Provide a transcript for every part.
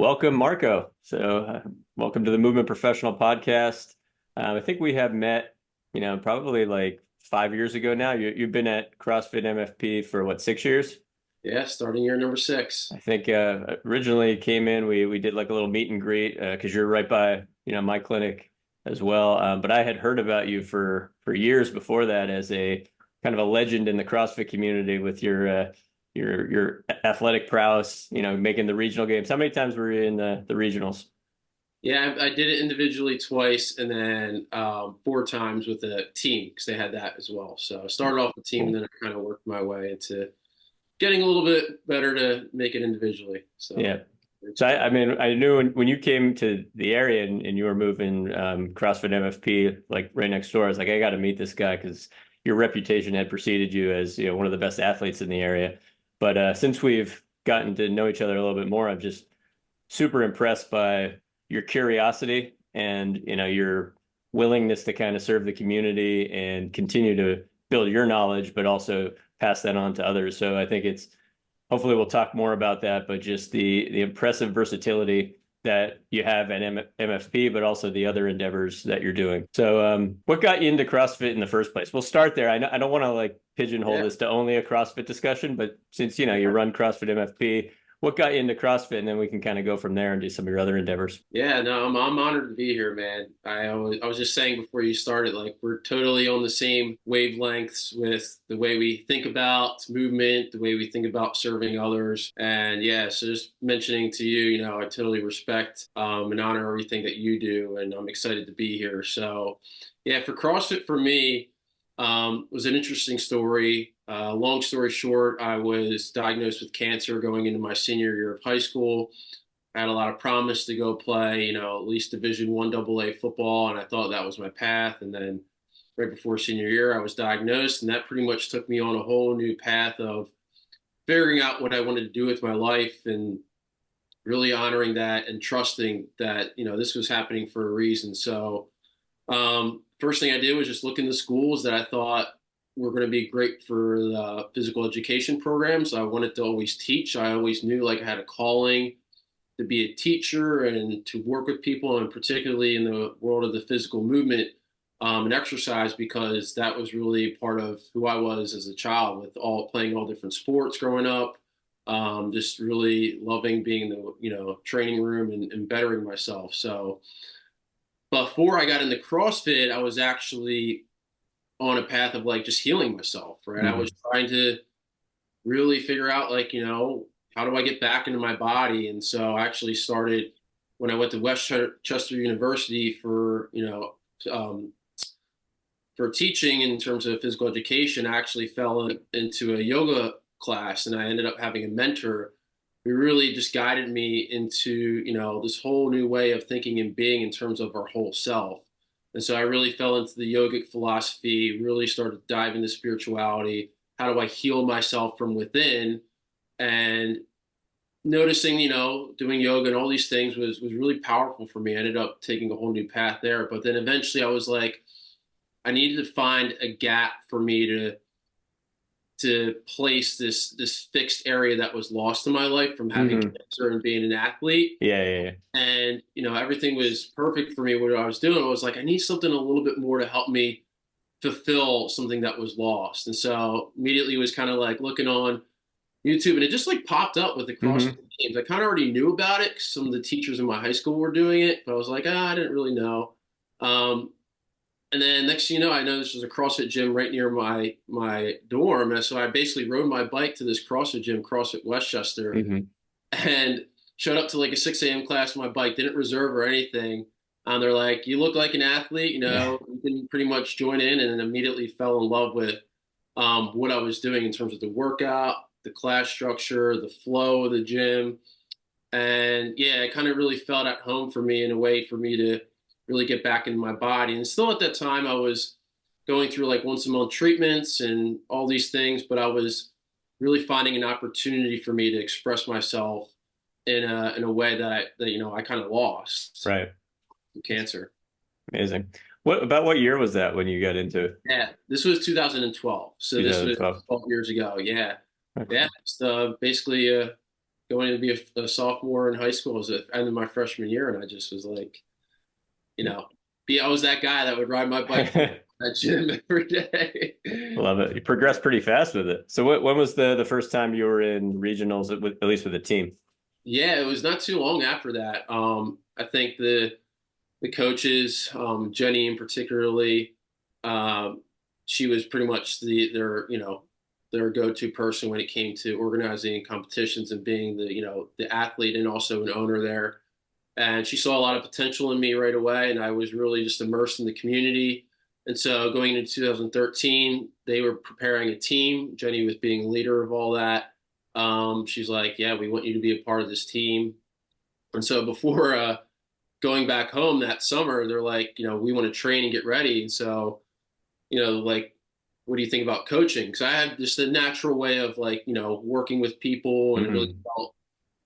welcome, Marco. Welcome to the Movement Professional Podcast. I think we have met, probably like 5 years ago now. You've been at CrossFit MFP for what, 6 years? Yeah, starting year number 6. I think originally came in, we did like a little meet and greet because you're right by, my clinic as well. But I had heard about you for years before that as a kind of a legend in the CrossFit community with your athletic prowess, making the regional games. How many times were you in the regionals? Yeah, I did it individually twice and then 4 times with a team because they had that as well. So I started off with a team and Cool. then I kind of worked my way into getting a little bit better to make it individually. So Yeah. it's So been, I mean, I knew when you came to the area and you were moving CrossFit MFP like right next door, I was like, I got to meet this guy because your reputation had preceded you as one of the best athletes in the area. But since we've gotten to know each other a little bit more, I'm just super impressed by your curiosity and your willingness to kind of serve the community and continue to build your knowledge, but also pass that on to others. So I think it's hopefully we'll talk more about that, but just the impressive versatility that you have at MFP, but also the other endeavors that you're doing. So, what got you into CrossFit in the first place? We'll start there. I don't want to like pigeonhole yeah. this to only a CrossFit discussion, but since you run CrossFit MFP, what got you into CrossFit, and then we can kind of go from there and do some of your other endeavors. Yeah, no, I'm honored to be here, man. I was just saying before you started, like we're totally on the same wavelengths with the way we think about movement, the way we think about serving others, and yeah. So just mentioning to you, I totally respect and honor everything that you do, and I'm excited to be here. So, yeah, for CrossFit for me, was an interesting story. Long story short, I was diagnosed with cancer going into my senior year of high school. I had a lot of promise to go play, at least Division 1 AA football, and I thought that was my path. And then right before senior year, I was diagnosed, and that pretty much took me on a whole new path of figuring out what I wanted to do with my life and really honoring that and trusting that, this was happening for a reason. So, first thing I did was just look into schools that I thought were going to be great for the physical education programs. I wanted to always teach. I always knew like I had a calling to be a teacher and to work with people, and particularly in the world of the physical movement and exercise, because that was really part of who I was as a child, with all playing all different sports growing up. Just really loving being in the training room and bettering myself. So before I got into CrossFit, I was actually on a path of like just healing myself. Right, I was Mhm. trying to really figure out like how do I get back into my body? And so I actually started when I went to Westchester University um, for teaching in terms of physical education. I actually fell into a yoga class, and I ended up having a mentor who really just guided me into this whole new way of thinking and being in terms of our whole self. And so I really fell into the yogic philosophy, really started to dive into spirituality. How do I heal myself from within? And noticing, doing yoga and all these things was really powerful for me. I ended up taking a whole new path there. But then eventually I was like, I needed to find a gap for me to place this fixed area that was lost in my life from having Mhm. cancer and being an athlete. Yeah, yeah, yeah. And, everything was perfect for me. What I was doing, I was like, I need something a little bit more to help me fulfill something that was lost. And so immediately was kind of like looking on YouTube, and it just like popped up with the CrossFit Mhm. games. I kind of already knew about it 'cause some of the teachers in my high school were doing it, but I was like, I didn't really know. Um, and then next thing you know, I know this was a CrossFit gym right near my dorm, and so I basically rode my bike to this CrossFit gym, CrossFit Westchester, Mhm. and showed up to like a 6 a.m. class on my bike. Didn't reserve or anything. They're like, "You look like an athlete, you can pretty much join in," and then immediately fell in love with what I was doing in terms of the workout, the class structure, the flow of the gym. And yeah, it kind of really felt at home for me in a way for me to really get back into my body. And still at that time, I was going through like once a month treatments and all these things, but I was really finding an opportunity for me to express myself in a way that I kind of lost Right. through cancer. Amazing. What year was that when you got into Yeah, this was 2012. So this was 2012? 12 years ago. Yeah. Oh, Yeah. cool. So basically, going to be a sophomore in high school. It was the end of my freshman year, and I just was like, you know, I was that guy that would ride my bike to that gym every day. Love it. You progressed pretty fast with it. So when was the first time you were in regionals, at least with a team? Yeah, it was not too long after that. I think the coaches, Jenny in particularly, um, she was pretty much their go-to person when it came to organizing competitions and being the athlete and also an owner there. And she saw a lot of potential in me right away, and I was really just immersed in the community. And so going into 2013, they were preparing a team. Jenny was being a leader of all that. She's like, "Yeah, we want you to be a part of this team." And so before going back home that summer, they're like, "We want to train and get ready." And so, like, what do you think about coaching? Because I had just a natural way of like, working with people and really Hmm. felt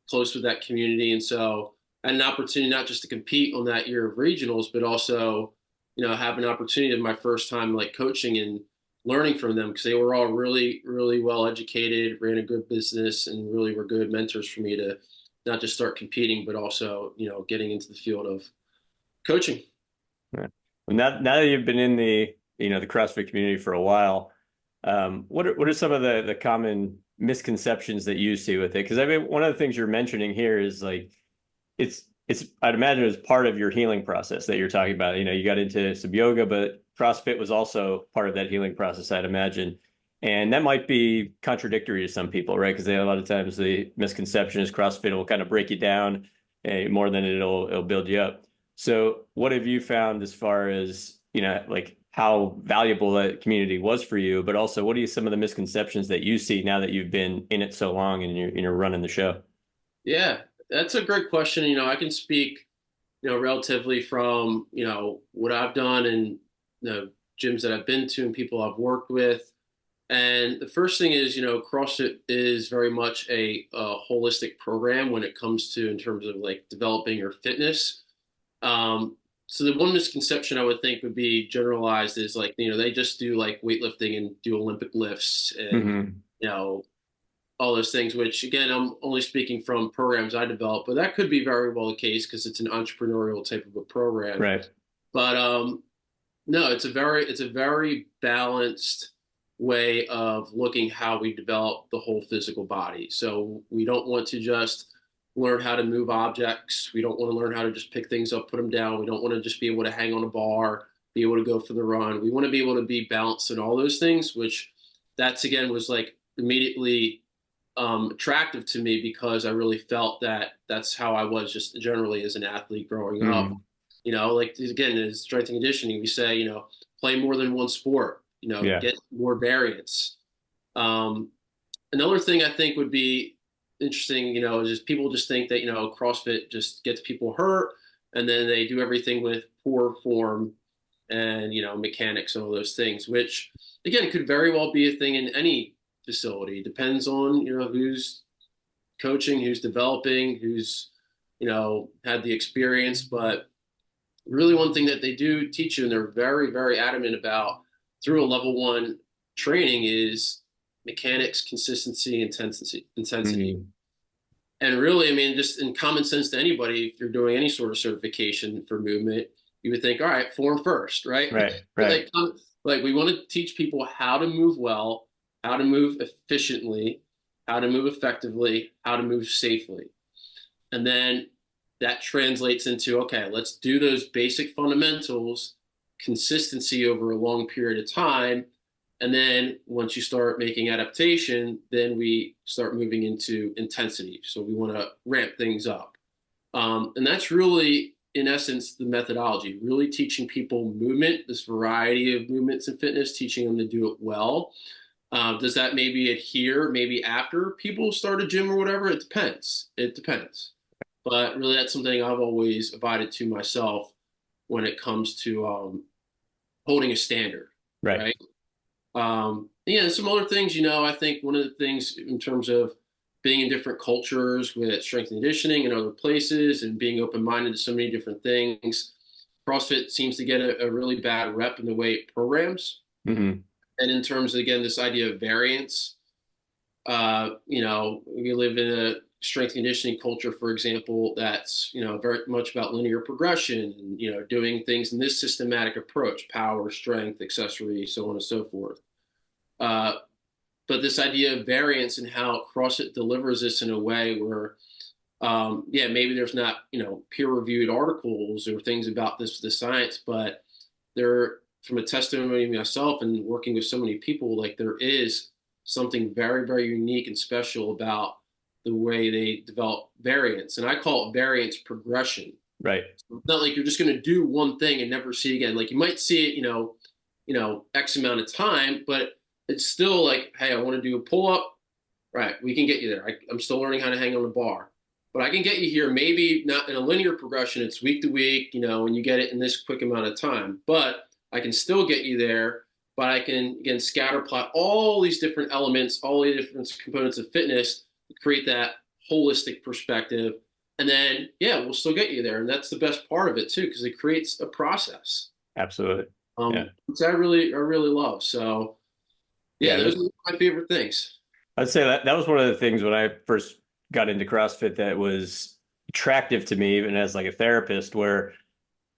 close with that community. And so I had an opportunity not just to compete on that year of regionals, but also, have an opportunity of my first time like coaching and learning from them because they were all really, really well educated, ran a good business, and really were good mentors for me to not just start competing, but also, getting into the field of coaching. Yeah. Well, now that you've been in the CrossFit community for a while, what are some of the common misconceptions that you see with it? Because I mean, one of the things you're mentioning here is like it's I'd imagine it's part of your healing process that you're talking about. You got into some yoga, but CrossFit was also part of that healing process, I'd imagine. And that might be contradictory to some people, right? Because a lot of times the misconception is CrossFit will kind of break you down more than it'll build you up. So what have you found as far as, like how valuable that community was for you, but also what are some of the misconceptions that you see now that you've been in it so long and you're running the show? Yeah, that's a great question. I can speak, relatively from, what I've done and the gyms that I've been to and people I've worked with. And the first thing is, CrossFit is very much a holistic program when it comes to in terms of like developing your fitness. So the one misconception I would think would be generalized is like, they just do like weightlifting and do Olympic lifts and, Hmm. you know, all those things, which again, I'm only speaking from programs I developed, but that could be very well the case because it's an entrepreneurial type of a program. Right. But no, it's a very balanced way of looking how we develop the whole physical body. So we don't want to just learn how to move objects. We don't want to learn how to just pick things up, put them down. We don't want to just be able to hang on a bar, be able to go for the run. We want to be able to be balanced in all those things, which that's again was like immediately attractive to me because I really felt that that's how I was just generally as an athlete growing up. Mm. Like again, as strength and conditioning, we say, play more than one sport, Yeah. get more variance. Um, Another thing I think would be interesting, is just people just think that, CrossFit just gets people hurt and then they do everything with poor form and, mechanics and all those things, which again could very well be a thing in any facility. It depends on, who's coaching, who's developing, who's, had the experience. But really one thing that they do teach you and they're very, very adamant about through a level one training is mechanics, consistency, intensity. Mm. And really, I mean, just in common sense to anybody, if you're doing any sort of certification for movement, you would think, all right, form first, right? Right. But Right. like we want to teach people how to move well, how to move efficiently, how to move effectively, how to move safely. And then that translates into, okay, let's do those basic fundamentals, consistency over a long period of time. And then once you start making adaptation, then we start moving into intensity. So we want to ramp things up. And that's really, in essence, the methodology, really teaching people movement, this variety of movements in fitness, teaching them to do it well. Does that maybe adhere maybe after people start a gym or whatever? It depends. It depends. But really, that's something I've always abided to myself when it comes to holding a standard, Right. right? Yeah, some other things, I think one of the things in terms of being in different cultures with strength and conditioning and other places and being open-minded to so many different things, CrossFit seems to get a really bad rep in the way it programs. Hmm. And in terms of, again, this idea of variance, we live in strength conditioning culture, for example, that's, very much about linear progression and, doing things in this systematic approach, power, strength, accessory, so on and so forth. Uh, but this idea of variance and how CrossFit delivers this in a way where, maybe there's not, peer-reviewed articles or things about the science, but there, from a testimony of myself and working with so many people, like there is something very, very unique and special about the way they develop variance. And I call it variance progression. Right. So it's not like you're just going to do one thing and never see it again. Like you might see it, X amount of time, but it's still like, hey, I want to do a pull up. Right. We can get you there. I'm still learning how to hang on the bar, but I can get you here. Maybe not in a linear progression. It's week to week, and you get it in this quick amount of time, but I can still get you there. But I can, again, scatter plot all these different elements, all the different components of fitness to create that holistic perspective. And then, we'll still get you there. And that's the best part of it too, because it creates a process. Absolutely. Yeah. Which I really love. So those are my favorite things. I'd say that was one of the things when I first got into CrossFit that was attractive to me, even as like a therapist, where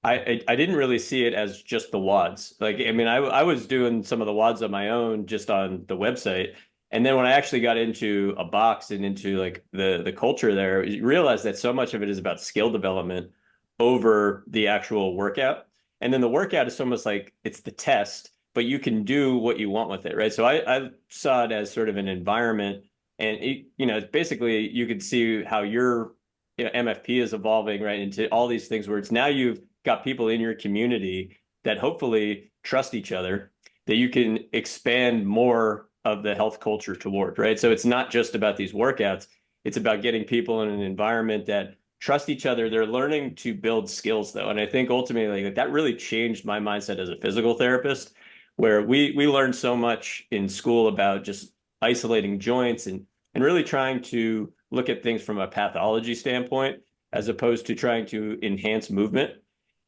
I didn't really see it as just the WODs. Like, I mean, I was doing some of the WODs on my own just on the website. And then when I actually got into a box and into like the culture there, you realize that so much of it is about skill development over the actual workout. And then the workout is almost like it's the test, but you can do what you want with it, right? So I saw it as sort of an environment, and basically you could see how your MFP is evolving right into all these things where it's now you've got people in your community that hopefully trust each other, that you can expand more of the health culture toward, right? So it's not just about these workouts. It's about getting people in an environment that trust each other. They're learning to build skills though. And I think ultimately that really changed my mindset as a physical therapist, where we learned so much in school about just isolating joints and really trying to look at things from a pathology standpoint, as opposed to trying to enhance movement.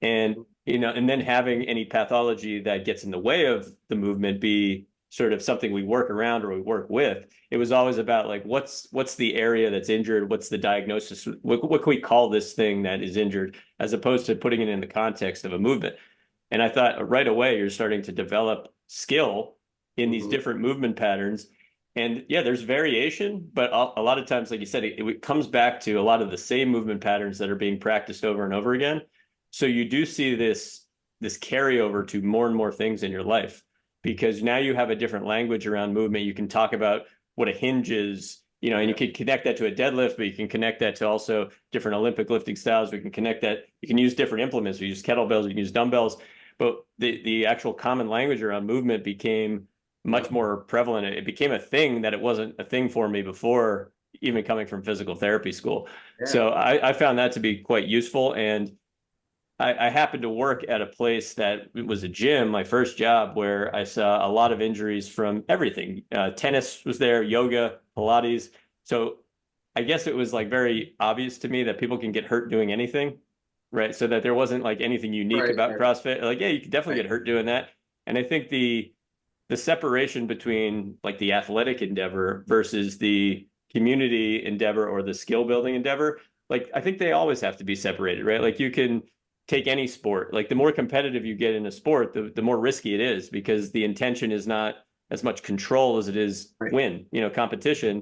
And, and then having any pathology that gets in the way of the movement be sort of something we work around or we work with. It was always about like, what's the area that's injured? What's the diagnosis? What can we call this thing that is injured, as opposed to putting it in the context of a movement? And I thought right away, you're starting to develop skill in these different movement patterns. And there's variation, but a lot of times, like you said, it comes back to a lot of the same movement patterns that are being practiced over and over again. So you do see this carryover to more and more things in your life, because now you have a different language around movement. You can talk about what a hinge is, and you can connect that to a deadlift, but you can connect that to also different Olympic lifting styles. We can connect that. You can use different implements. We use kettlebells, we can use dumbbells, but the actual common language around movement became much more prevalent. It became a thing that it wasn't a thing for me before, even coming from physical therapy school. Yeah. So I found that to be quite useful. And I happened to work at a place that it was a gym, my first job, where I saw a lot of injuries from everything. Tennis was there, yoga, Pilates. So I guess it was like very obvious to me that people can get hurt doing anything, right? So that there wasn't like anything unique about CrossFit. Like, you can definitely get hurt doing that. And I think the separation between like the athletic endeavor versus the community endeavor or the skill building endeavor, like I think they always have to be separated, right? Like you can take any sport, like the more competitive you get in a sport, the more risky it is, because the intention is not as much control as it is win, competition.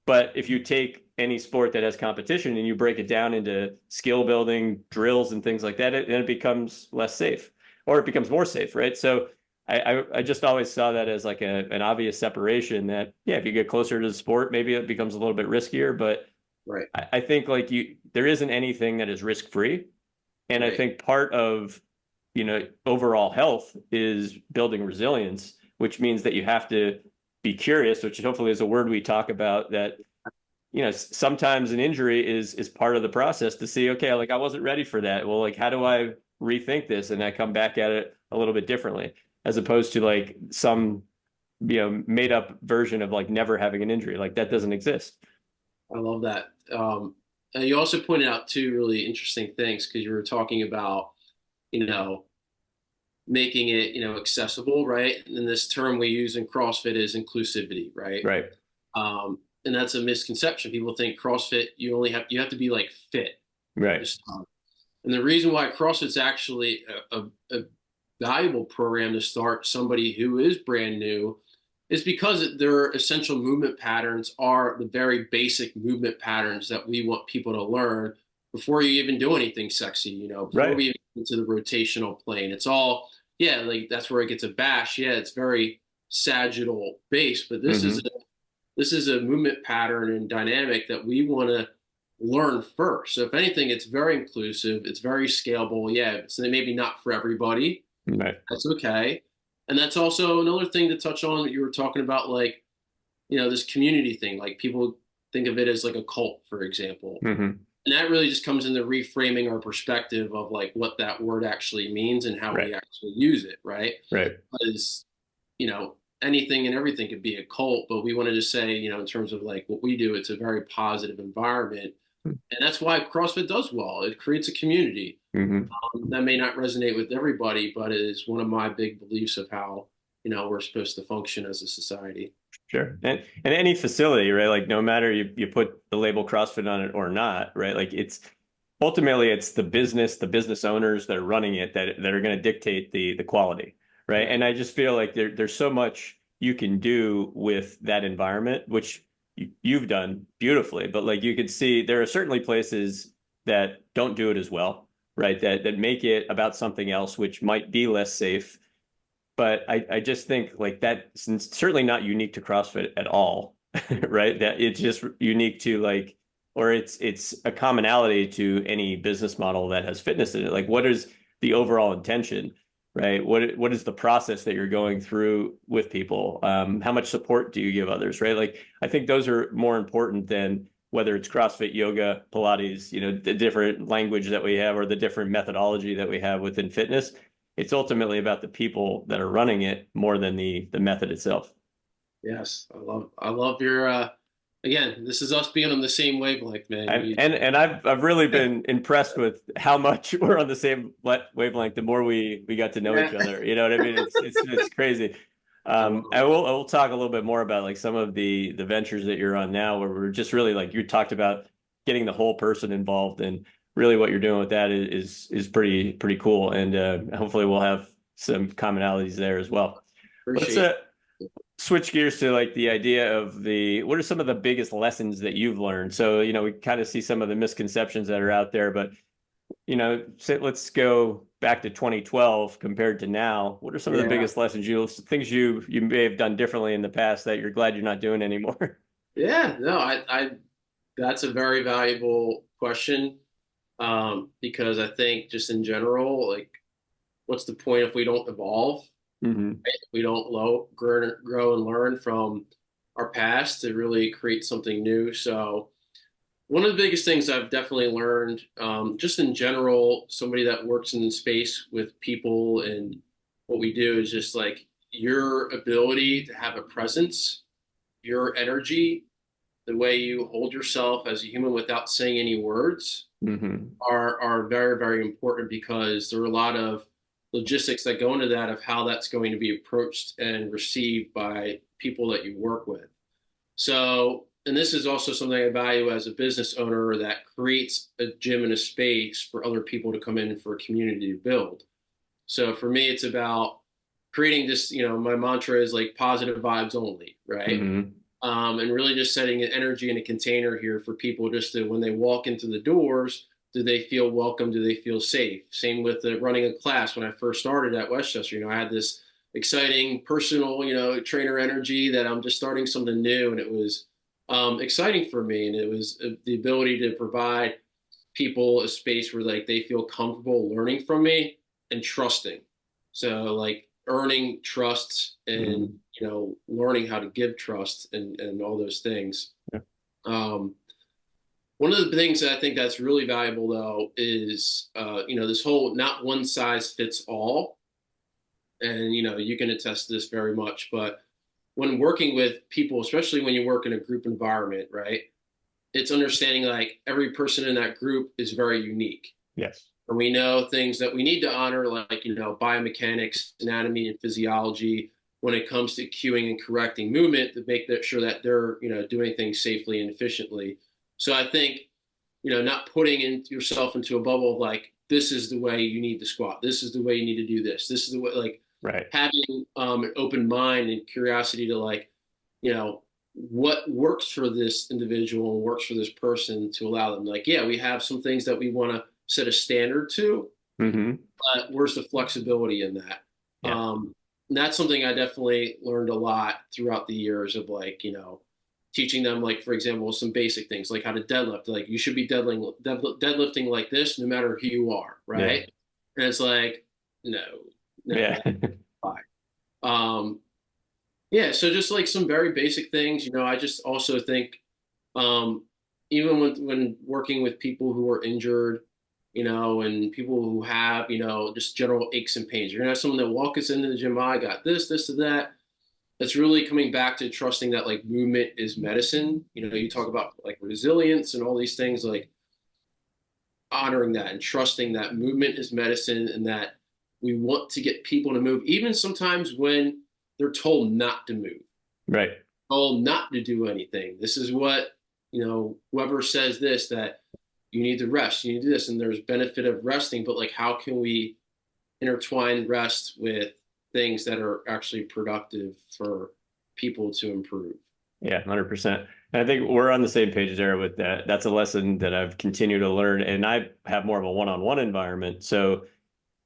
But if you take any sport that has competition and you break it down into skill building drills and things like that, then it becomes less safe, or it becomes more safe, right? So I just always saw that as like an obvious separation, that if you get closer to the sport, maybe it becomes a little bit riskier. But I think like there isn't anything that is risk free. And I think part of, overall health is building resilience, which means that you have to be curious, which hopefully is a word we talk about, that, sometimes an injury is part of the process to see, okay, like I wasn't ready for that. Well, like, how do I rethink this? And I come back at it a little bit differently, as opposed to like some, made up version of like never having an injury. Like that doesn't exist. I love that. You also pointed out two really interesting things, because you were talking about, making it, accessible, right? And this term we use in CrossFit is inclusivity, right? Right. and that's a misconception. People think CrossFit, you have to be like fit to Right. start. And the reason why CrossFit's actually a valuable program to start somebody who is brand new is because their essential movement patterns are the very basic movement patterns that we want people to learn before you even do anything sexy, before Right. we even get into the rotational plane. It's all, yeah, like that's where it gets a bash. Yeah, it's very sagittal based, but Hmm. this is a movement pattern and dynamic that we want to learn first. So if anything, it's very inclusive, it's very scalable. Yeah, it's maybe not for everybody. Right. That's okay. And that's also another thing to touch on that you were talking about, like, this community thing. Like people think of it as like a cult, for example. Hmm. And that really just comes into reframing our perspective of like what that word actually means and how Right. we actually use it, right? Right. Because, anything and everything could be a cult, but we wanted to say, in terms of like what we do, it's a very positive environment. And that's why CrossFit does well. It creates a community. Hmm. That may not resonate with everybody, but it is one of my big beliefs of how, we're supposed to function as a society. Sure. And any facility, right? Like no matter you put the label CrossFit on it or not, right? Like it's ultimately it's the business owners that are running it that are going to dictate the quality, right? Yeah. And I just feel like there's so much you can do with that environment, which you've done beautifully. But like you could see there are certainly places that don't do it as well, right? That make it about something else, which might be less safe, but I just think like that's certainly not unique to CrossFit at all, right? That it's just unique to like, or it's a commonality to any business model that has fitness in it. Like, what is the overall intention, right? What is the process that you're going through with people? How much support do you give others, right? Like, I think those are more important than whether it's CrossFit, yoga, Pilates, the different language that we have or the different methodology that we have within fitness. It's ultimately about the people that are running it more than the method itself. Yes. I love your, again, this is us being on the same wavelength, man. And I've really been impressed with how much we're on the same wavelength. The more we got to know Yeah. each other, you know what I mean? It's crazy. I Totally. will talk a little bit more about like some of the ventures that you're on now, where we're just really like you talked about getting the whole person involved, and really what you're doing with that is pretty cool, and hopefully we'll have some commonalities there as well. Let's Appreciate switch gears to like the idea of what are some of the biggest lessons that you've learned? So, we kind of see some of the misconceptions that are out there, but let's go back to 2012 compared to now. What are some of the Yeah. biggest lessons things you may have done differently in the past that you're glad you're not doing anymore? Yeah. No, that's a very valuable question. Because I think just in general, like, what's the point if we don't evolve? Hmm. We don't grow and learn from our past to really create something new. So one of the biggest things I've definitely learned, just in general, somebody that works in the space with people and what we do is just like your ability to have a presence, your energy, the way you hold yourself as a human without saying any words Hmm. are very, very important because there are a lot of logistics that go into that of how that's going to be approached and received by people that you work with. So, and this is also something I value as a business owner that creates a gym and a space for other people to come in for a community to build. So for me, it's about creating this, my mantra is like positive vibes only, right? Hmm. And really just setting an energy in a container here for people just to, when they walk into the doors, do they feel welcome? Do they feel safe? Same with running a class. When I first started at Westchester, I had this exciting personal, trainer energy that I'm just starting something new. And it was exciting for me. And it was the ability to provide people a space where like they feel comfortable learning from me and trusting. So like earning trust and Hmm. learning how to give trust and all those things. Yeah. Um, One of the things that I think that's really valuable though is this whole not one size fits all, and you can attest to this very much. But when working with people, especially when you work in a group environment, right? It's understanding like every person in that group is very unique. Yes. And we know things that we need to honor, like, biomechanics, anatomy, and physiology. when it comes to cueing and correcting movement to make sure that they're, doing things safely and efficiently. So I think, not putting yourself into a bubble of like, this is the way you need to squat. This is the way you need to do this. This is the way, like Right. having an open mind and curiosity to like, what works for this individual and works for this person to allow them. Like, yeah, we have some things that we want to set a standard to, Hmm. but where's the flexibility in that? Yeah. And that's something I definitely learned a lot throughout the years of like, teaching them, like, for example, some basic things like how to deadlift. Like, you should be deadlifting like this no matter who you are, Yeah. right? And it's like, no, no, Yeah. that's fine. Um, yeah, so just like some very basic things, I just also think, um, even when working with people who are injured, and people who have, just general aches and pains, you're gonna have someone that walk us into the gym. Oh, I got this, and that. That's really coming back to trusting that like movement is medicine. You talk about like resilience and all these things, like honoring that and trusting that movement is medicine and that we want to get people to move, even sometimes when they're told not to move, Right. told not to do anything. This is what, whoever says this, that you need to rest, you need to do this, and there's benefit of resting, but like, how can we intertwine rest with things that are actually productive for people to improve? Yeah, 100%. And I think we're on the same page there with that. That's a lesson that I've continued to learn. And I have more of a one-on-one environment. So,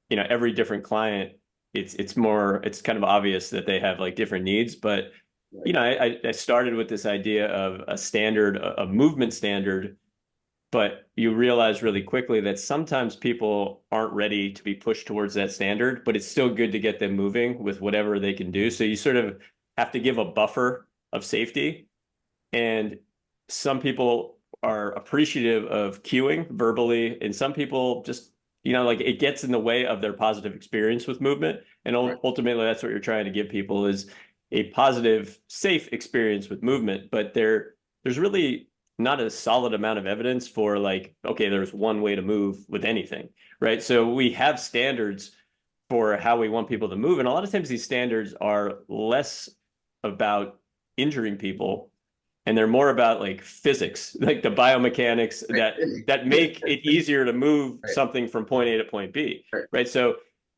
every different client, it's kind of obvious that they have like different needs. But, Right. I started with this idea of a standard, a movement standard, but you realize really quickly that sometimes people aren't ready to be pushed towards that standard, but it's still good to get them moving with whatever they can do. So you sort of have to give a buffer of safety. And some people are appreciative of cueing verbally, and some people just, like it gets in the way of their positive experience with movement. And Right. ultimately, that's what you're trying to give people is a positive, safe experience with movement. But there's really not a solid amount of evidence for like, okay, there's one way to move with anything, right? So we have standards for how we want people to move. And a lot of times these standards are less about injuring people and they're more about like physics, like the biomechanics Right. that make it easier to move Right. something from point A to point B, Right. right? So,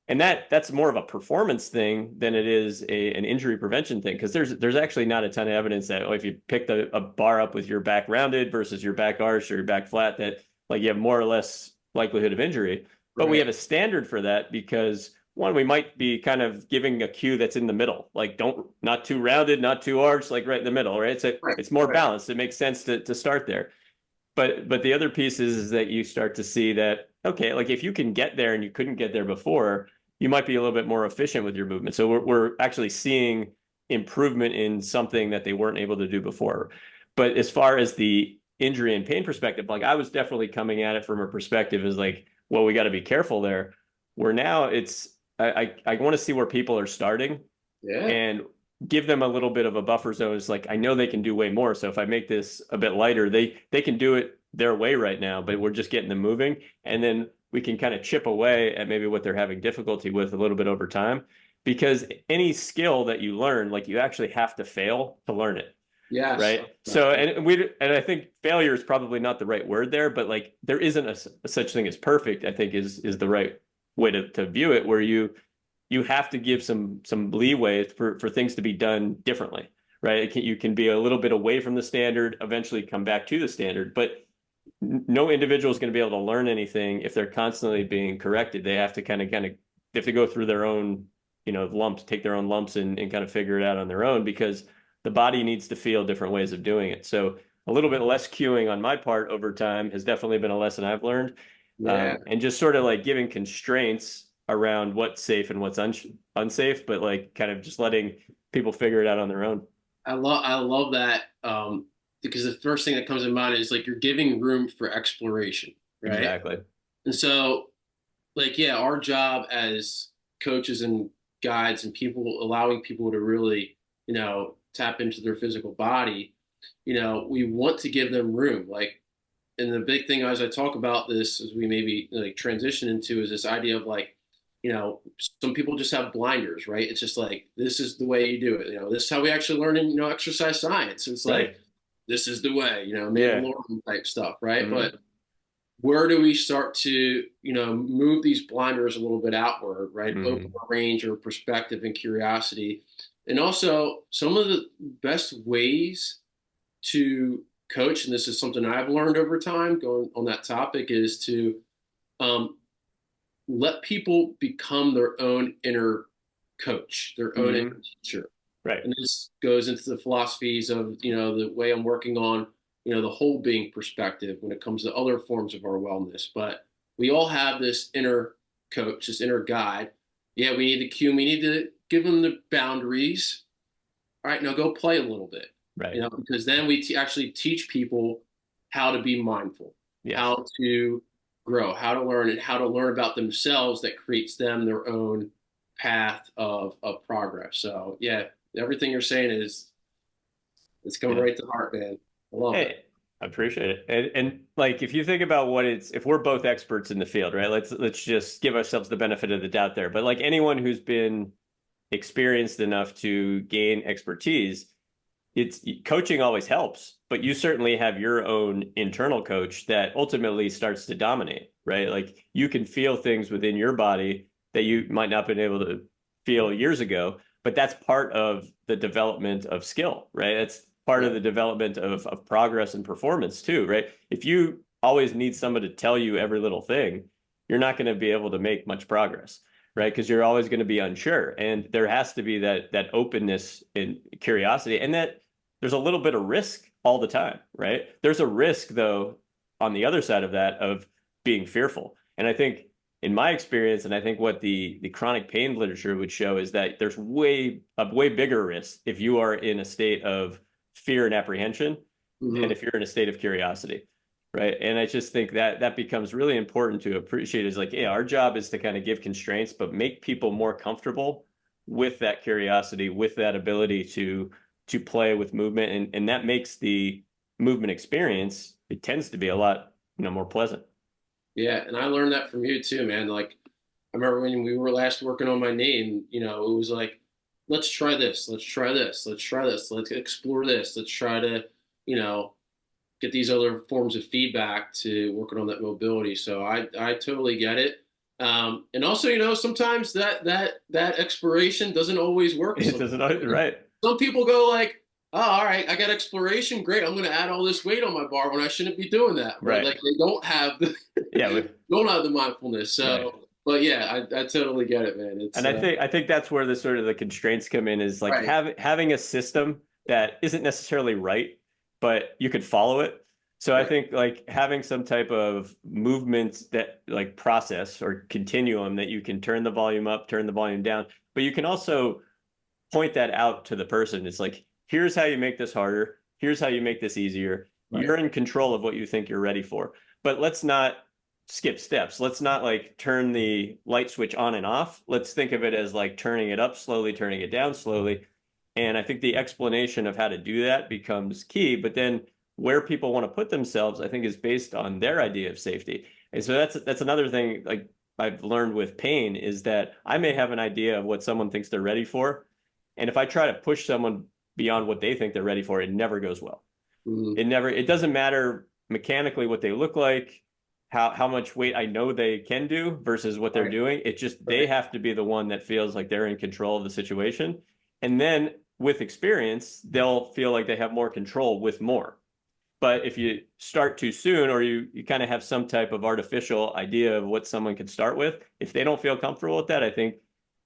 and that's more of a performance thing than it is an injury prevention thing, because there's actually not a ton of evidence that if you pick a bar up with your back rounded versus your back arched or your back flat, that like you have more or less likelihood of injury. But we Right. have a standard for that because one, we might be kind of giving a cue that's in the middle, like don't not too rounded, not too arched, like right in the middle, right? So Right. it's more Right. balanced. It makes sense to start there. But the other piece is that you start to see that, okay, like if you can get there and you couldn't get there before, you might be a little bit more efficient with your movement. So we're actually seeing improvement in something that they weren't able to do before. But as far as the injury and pain perspective, like I was definitely coming at it from a perspective is like, well, we got to be careful there. Where now it's I want to see where people are starting Yeah. and give them a little bit of a buffer zone. It's like I know they can do way more. So if I make this a bit lighter, they can do it their way right now, but we're just getting them moving. And then we can kind of chip away at maybe what they're having difficulty with a little bit over time. Because any skill that you learn, like you actually have to fail to learn it. Yes. Right. So, and I think failure is probably not the right word there, but like there isn't a such thing as perfect, I think is the right way to view it, where you have to give some leeway for things to be done differently, right? You can be a little bit away from the standard, eventually come back to the standard, but no individual is going to be able to learn anything if they're constantly being corrected. They have to they have to go through their own, lumps, take their own lumps and kind of figure it out on their own because the body needs to feel different ways of doing it. So a little bit less cueing on my part over time has definitely been a lesson I've learned. Yeah. And just sort of like giving constraints around what's safe and what's unsafe, but like kind of just letting people figure it out on their own. I love that, because the first thing that comes to mind is like you're giving room for exploration, right? Exactly. And so, like, yeah, our job as coaches and guides and people, allowing people to really, tap into their physical body, we want to give them room. Like, and the big thing as I talk about this, as we maybe like transition into, is this idea of like some people just have blinders, right? It's just like, this is the way you do it. This is how we actually learn in, exercise science. It's Right. like, this is the way, Yeah. Mandalorian type stuff, right? Hmm. But where do we start to, move these blinders a little bit outward, right? Open Hmm. our range or perspective and curiosity. And also some of the best ways to coach, and this is something I've learned over time going on that topic, is to um, let people become their own inner coach, their own Hmm. inner teacher. Right. And this goes into the philosophies of, the way I'm working on, the whole being perspective when it comes to other forms of our wellness. But we all have this inner coach, this inner guide. Yeah, we need to cue, we need to give them the boundaries. All right, now go play a little bit, Right. because then we actually teach people how to be mindful, Yes. how to grow, how to learn, and how to learn about themselves that creates them their own path of progress. So yeah, everything you're saying it's going Yeah. right to the heart, man. I love it. Hey, I appreciate it. And like if you think about what it's if we're both experts in the field, right? Let's just give ourselves the benefit of the doubt there. But like anyone who's been experienced enough to gain expertise, it's coaching always helps, but you certainly have your own internal coach that ultimately starts to dominate, right? Like you can feel things within your body that you might not have been able to feel years ago, but that's part of the development of skill, right? It's part of Yeah, the development of progress and performance too, right? If you always need someone to tell you every little thing, you're not going to be able to make much progress, right? Because you're always going to be unsure, and there has to be that openness and curiosity, and that there's a little bit of risk all the time, right? There's a risk though on the other side of that of being fearful. And I think in my experience, and I think what the chronic pain literature would show is that there's a way bigger risk if you are in a state of fear and apprehension than mm-hmm. if you're in a state of curiosity. Right. And I just think that that becomes really important to appreciate is like, yeah, our job is to kind of give constraints, but make people more comfortable with that curiosity, with that ability to play with movement, and that makes the movement experience, it tends to be a lot, more pleasant. Yeah, and I learned that from you too, man. Like I remember when we were last working on my knee, and it was like, let's try this, let's try this, let's try this, let's explore this, let's try to, you know, get these other forms of feedback to working on that mobility. So I totally get it. And also, sometimes that exploration doesn't always work. It doesn't, right. Some people go like, oh, all right, I got exploration, great. I'm going to add all this weight on my bar when I shouldn't be doing that, right? Right. Like they don't have the Yeah, don't have the mindfulness. right. So, but yeah, I totally get it, man. It's And I think that's where the sort of the constraints come in is like right, having a system that isn't necessarily right, but you could follow it. So I right, think like having some type of movement that like process or continuum that you can turn the volume up, turn the volume down, but you can also point that out to the person. It's like, here's how you make this harder. Here's how you make this easier. right, You're in control of what you think you're ready for. But let's not skip steps. Let's not like turn the light switch on and off. Let's think of it as like turning it up slowly, turning it down slowly. And I think the explanation of how to do that becomes key. But then where people want to put themselves, I think, is based on their idea of safety. And so that's another thing like I've learned with pain is that I may have an idea of what someone thinks they're ready for, and if I try to push someone beyond what they think they're ready for, it never goes well. mm-hmm, It doesn't matter mechanically what they look like, how much weight I know they can do versus what they're right, doing. It's just they right, have to be the one that feels like they're in control of the situation. And then with experience, they'll feel like they have more control with more. But if you start too soon or you kind of have some type of artificial idea of what someone can start with, if they don't feel comfortable with that, I think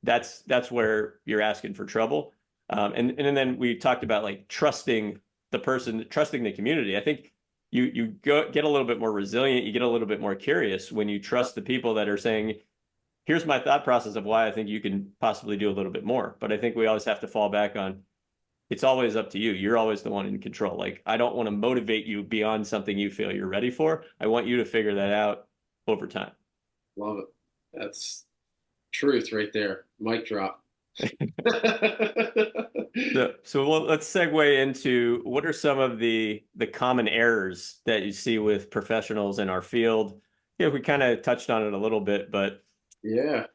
that's where you're asking for trouble. And then we talked about like trusting the person, trusting the community. I think get a little bit more resilient, you get a little bit more curious when you trust the people that are saying, here's my thought process of why I think you can possibly do a little bit more. But I think we always have to fall back on it's always up to you. You're always the one in control. Like, I don't want to motivate you beyond something you feel you're ready for. I want you to figure that out over time. love it. That's truth right there. Mic drop. So let's segue into what are some of the common errors that you see with professionals in our field. We kind of touched on it a little bit, but Yeah.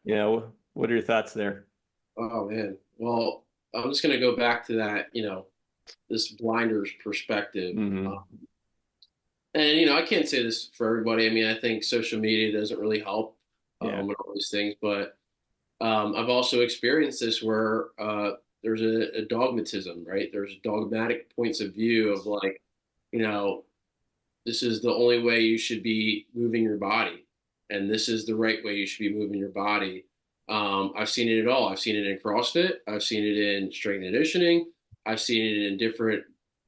What are your thoughts there? Oh man. Well, I'm just gonna go back to that, this blinders perspective. Hmm. And I can't say this for everybody. I mean, I think social media doesn't really help Yeah. with all these things, but I've also experienced this where there's a dogmatism, right? There's dogmatic points of view of like, you know, this is the only way you should be moving your body, and this is the right way you should be moving your body. I've seen it at all. I've seen it in CrossFit. I've seen it in strength and conditioning. I've seen it in different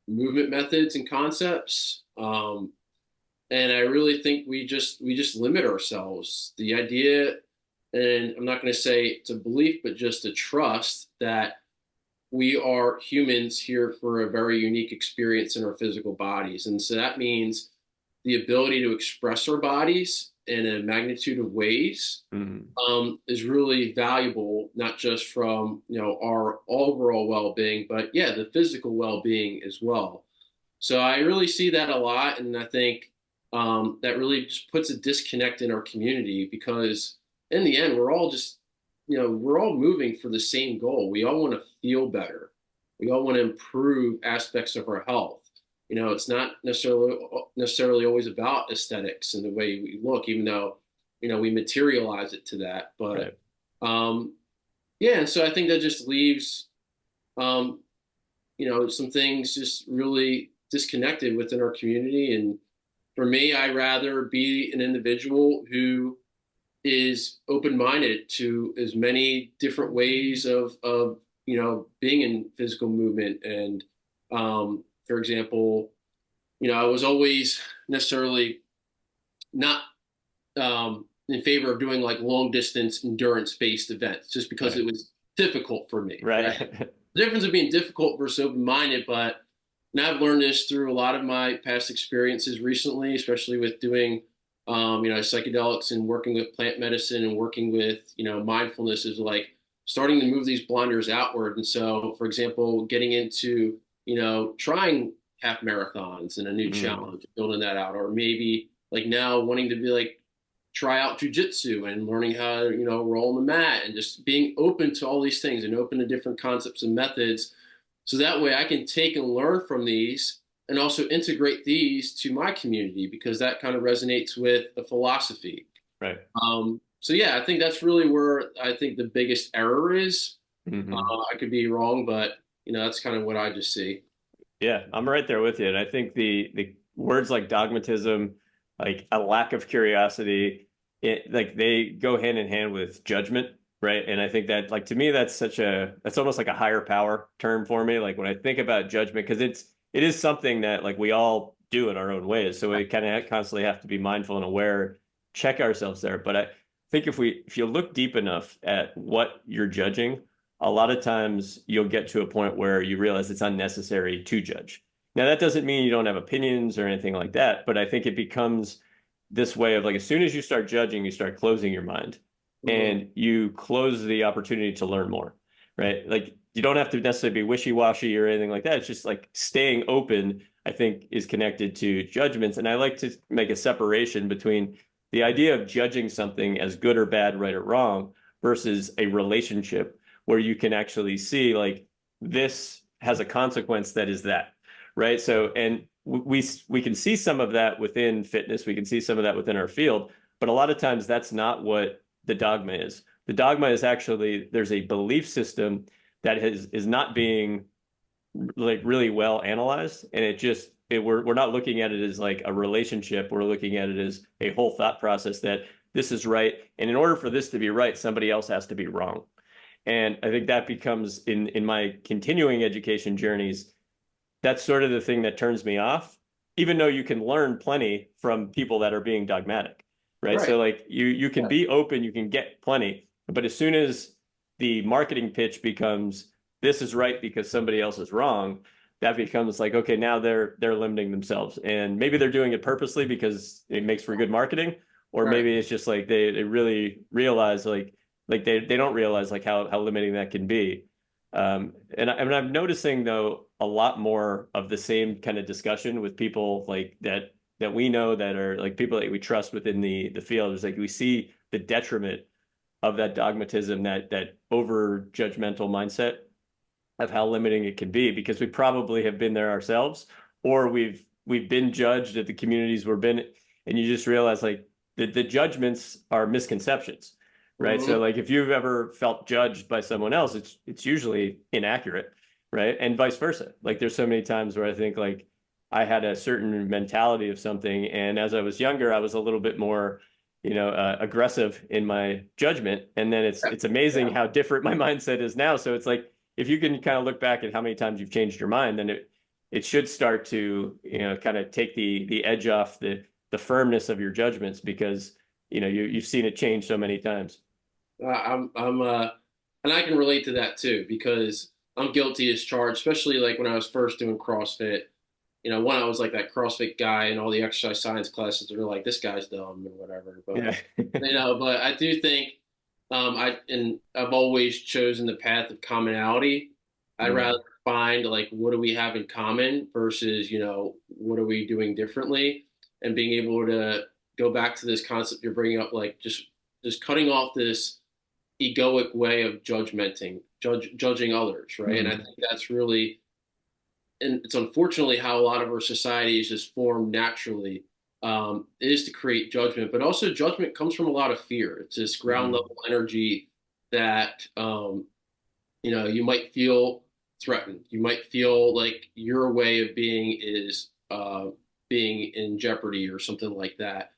movement methods and concepts. And I really think we just limit ourselves. The idea, and I'm not going to say it's a belief, but just a trust that we are humans here for a very unique experience in our physical bodies. And so that means the ability to express our bodies in a magnitude of ways Hmm. is really valuable, not just from our overall well-being, but yeah, the physical well-being as well. So I really see that a lot, and I think that really just puts a disconnect in our community because in the end, we're all just we're all moving for the same goal. We all want to feel better. We all want to improve aspects of our health. It's not necessarily always about aesthetics and the way we look, even though we materialize it to that. But Right. um, yeah, and so I think that just leaves um, some things just really disconnected within our community. And for me, I rather be an individual who is open-minded to as many different ways of being in physical movement. And for example, I was always necessarily not in favor of doing like long distance endurance based events just because Right. it was difficult for me, right? Right. The difference of being difficult versus open minded, but now I've learned this through a lot of my past experiences recently, especially with doing psychedelics and working with plant medicine and working with mindfulness is like starting to move these blinders outward. And so, for example, getting into trying half marathons and a new Mm. challenge, building that out, or maybe like now wanting to be like try out jujitsu and learning how to, roll on the mat and just being open to all these things and open to different concepts and methods. So that way I can take and learn from these and also integrate these to my community because that kind of resonates with the philosophy. Right. So yeah, I think that's really where I think the biggest error is. Hmm. I could be wrong, but that's kind of what I just see. Yeah, I'm right there with you. And I think the words like dogmatism, like a lack of curiosity, like they go hand in hand with judgment, right? And I think that like to me that's almost like a higher power term for me. Like when I think about judgment, because it is something that like we all do in our own ways. So we kind of constantly have to be mindful and aware, check ourselves there. But I think if you look deep enough at what you're judging, a lot of times you'll get to a point where you realize it's unnecessary to judge. Now, that doesn't mean you don't have opinions or anything like that, but I think it becomes this way of like, as soon as you start judging, you start closing your mind Mhm. and you close the opportunity to learn more, right? Like, you don't have to necessarily be wishy-washy or anything like that. It's just like staying open, I think, is connected to judgments. And I like to make a separation between the idea of judging something as good or bad, right or wrong, versus a relationship where you can actually see like this has a consequence that is that, right? So, and we can see some of that within fitness, we can see some of that within our field, but a lot of times that's not what the dogma is. The dogma is actually there's a belief system that is not being like really well analyzed, and we're not looking at it as like a relationship. We're looking at it as a whole thought process that this is right, and in order for this to be right, somebody else has to be wrong. And I think that becomes in my continuing education journeys, that's sort of the thing that turns me off, even though you can learn plenty from people that are being dogmatic, right? So Right. like you can Yeah. be open, you can get plenty, but as soon as the marketing pitch becomes this is right because somebody else is wrong, that becomes like, okay, now they're limiting themselves. And maybe they're doing it purposely because it makes for good marketing, or Right. maybe it's just like they really realize like they don't realize like how limiting that can be. And I'm noticing though a lot more of the same kind of discussion with people like that we know that are like people that we trust within the field. Is like we see the detriment of that dogmatism, that over judgmental mindset of how limiting it can be, because we probably have been there ourselves, or we've been judged at the communities we've been, and you just realize like the judgments are misconceptions, right? So Mhm. like if you've ever felt judged by someone else, it's usually inaccurate, right? And vice versa. Like there's so many times where I think like I had a certain mentality of something, and as I was younger, I was a little bit more, aggressive in my judgment, and then it's amazing Yeah. how different my mindset is now. So it's like if you can kind of look back at how many times you've changed your mind, then it should start to, kind of take the edge off the firmness of your judgments, because you've seen it change so many times. And I can relate to that too because I'm guilty as charged, especially like when I was first doing CrossFit. When I was like that CrossFit guy and all the exercise science classes, they were like, this guy's dumb or whatever. But Yeah. but I do think I've always chosen the path of commonality. I'd rather Mm. find like what do we have in common versus what are we doing differently, and being able to go back to this concept you're bringing up, like just cutting off this egoic way of judging others, right? And I Mm. think that's really, and it's unfortunately how a lot of our society is just formed naturally, is to create judgment, but also judgment comes from a lot of fear. It's this ground Mm. level energy that you might feel threatened. You might feel like your way of being is being in jeopardy or something like that.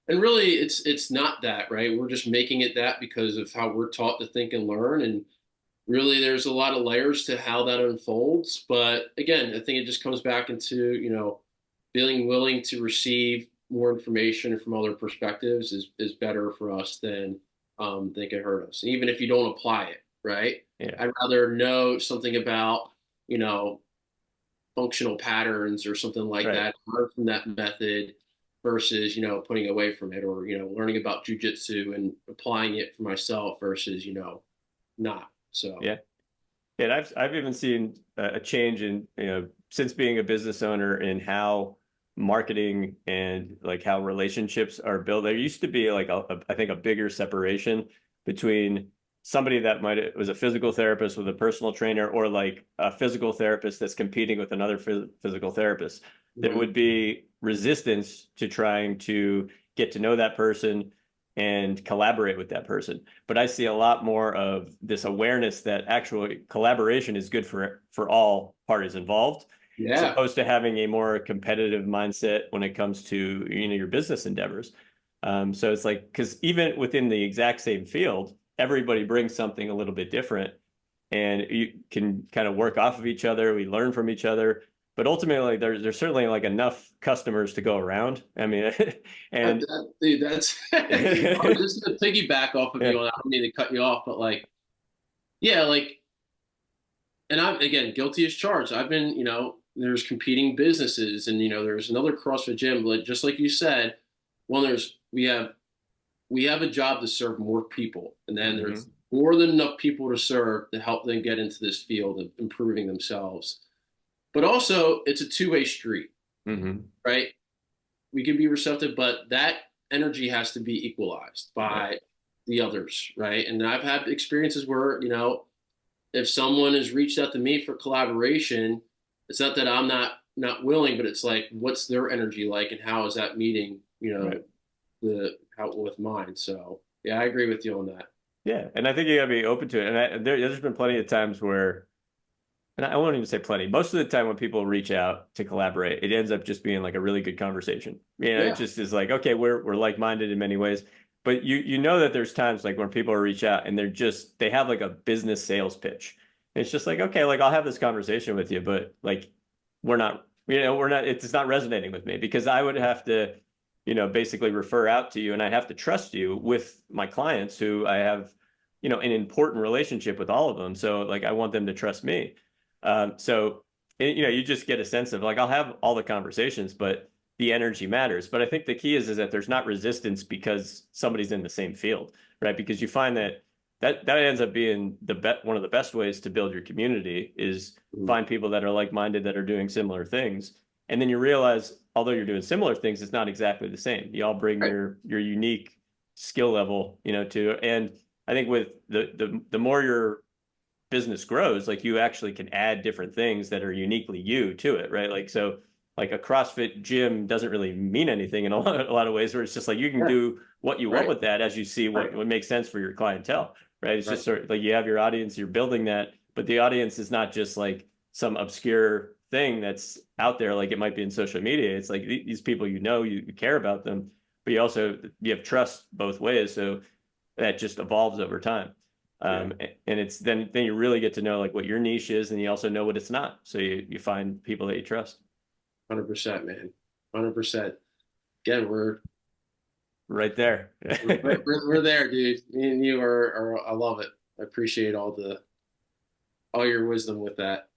And really, it's not that, right? We're just making it that because of how we're taught to think and learn. And really, there's a lot of layers to how that unfolds. But again, I think it just comes back into feeling willing to receive more information from other perspectives is better for us than they can hurt us, even if you don't apply it, right? Yeah. I'd rather know something about, you know, functional patterns or something like Right. that, learn from that method versus, putting away from it, or, learning about jujitsu and applying it for myself versus, not. So, Yeah. And I've even seen a change in, since being a business owner, in how marketing and like how relationships are built. There used to be like I think a bigger separation between somebody that was a physical therapist with a personal trainer, or like a physical therapist that's competing with another physical therapist. There mhm. would be resistance to trying to get to know that person and collaborate with that person. But I see a lot more of this awareness that actual collaboration is good for all parties involved, as Yeah. opposed to having a more competitive mindset when it comes to your business endeavors. So it's like, because even within the exact same field, everybody brings something a little bit different, and you can kind of work off of each other. We learn from each other, but ultimately there's certainly like enough customers to go around. I mean, and Dude, that's I was just gonna piggyback off of yeah. you on. I don't mean to cut you off, but like, yeah, like, and I'm again guilty as charged. I've been, there's competing businesses, and there's another CrossFit gym, but just like you said, well, we have a job to serve more people, and then there's Hmm. more than enough people to serve to help them get into this field of improving themselves. But also, it's a two-way street, Hmm. right? We can be receptive, but that energy has to be equalized Right. by the others, right? And I've had experiences where, if someone has reached out to me for collaboration, it's not that I'm not willing, but it's like, what's their energy like, and how is that meeting, Right. the how with mine? So yeah, I agree with you on that. Yeah. And I think you gotta be open to it. And there's been plenty of times where, and I won't even say plenty, most of the time when people reach out to collaborate, it ends up just being like a really good conversation. It Yeah. just is like, okay, we're like-minded in many ways. But you know that there's times like when people reach out and they have like a business sales pitch. And it's just like, okay, like I'll have this conversation with you, but like it's not resonating with me, because I would have to, basically refer out to you, and I'd have to trust you with my clients, who I have, an important relationship with all of them. So like I want them to trust me. So you just get a sense of like, I'll have all the conversations, but the energy matters. But I think the key is that there's not resistance because somebody's in the same field, right? Because you find that ends up being one of the best ways to build your community, is Mhm. find people that are like-minded, that are doing similar things. And then you realize, although you're doing similar things, it's not exactly the same. You all bring Right. your unique skill level, to, and I think with the more your business grows, like you actually can add different things that are uniquely you to it, right? Like so like a CrossFit gym doesn't really mean anything in a lot of ways, where it's just like you can Yeah, do what you want right, with that as you see right, what makes sense for your clientele, right? It's right. just sort of like you have your audience, you're building that, but the audience is not just like some obscure thing that's out there like it might be in social media. It's like these people, you care about them, but you have trust both ways. So that just evolves over time. Yeah, And it's then you really get to know like what your niche is, and you also know what it's not. So you find people that you trust. 100%, man. 100%. Again, Right there. we're there, dude. Me and you are I love it. I appreciate all your wisdom with that.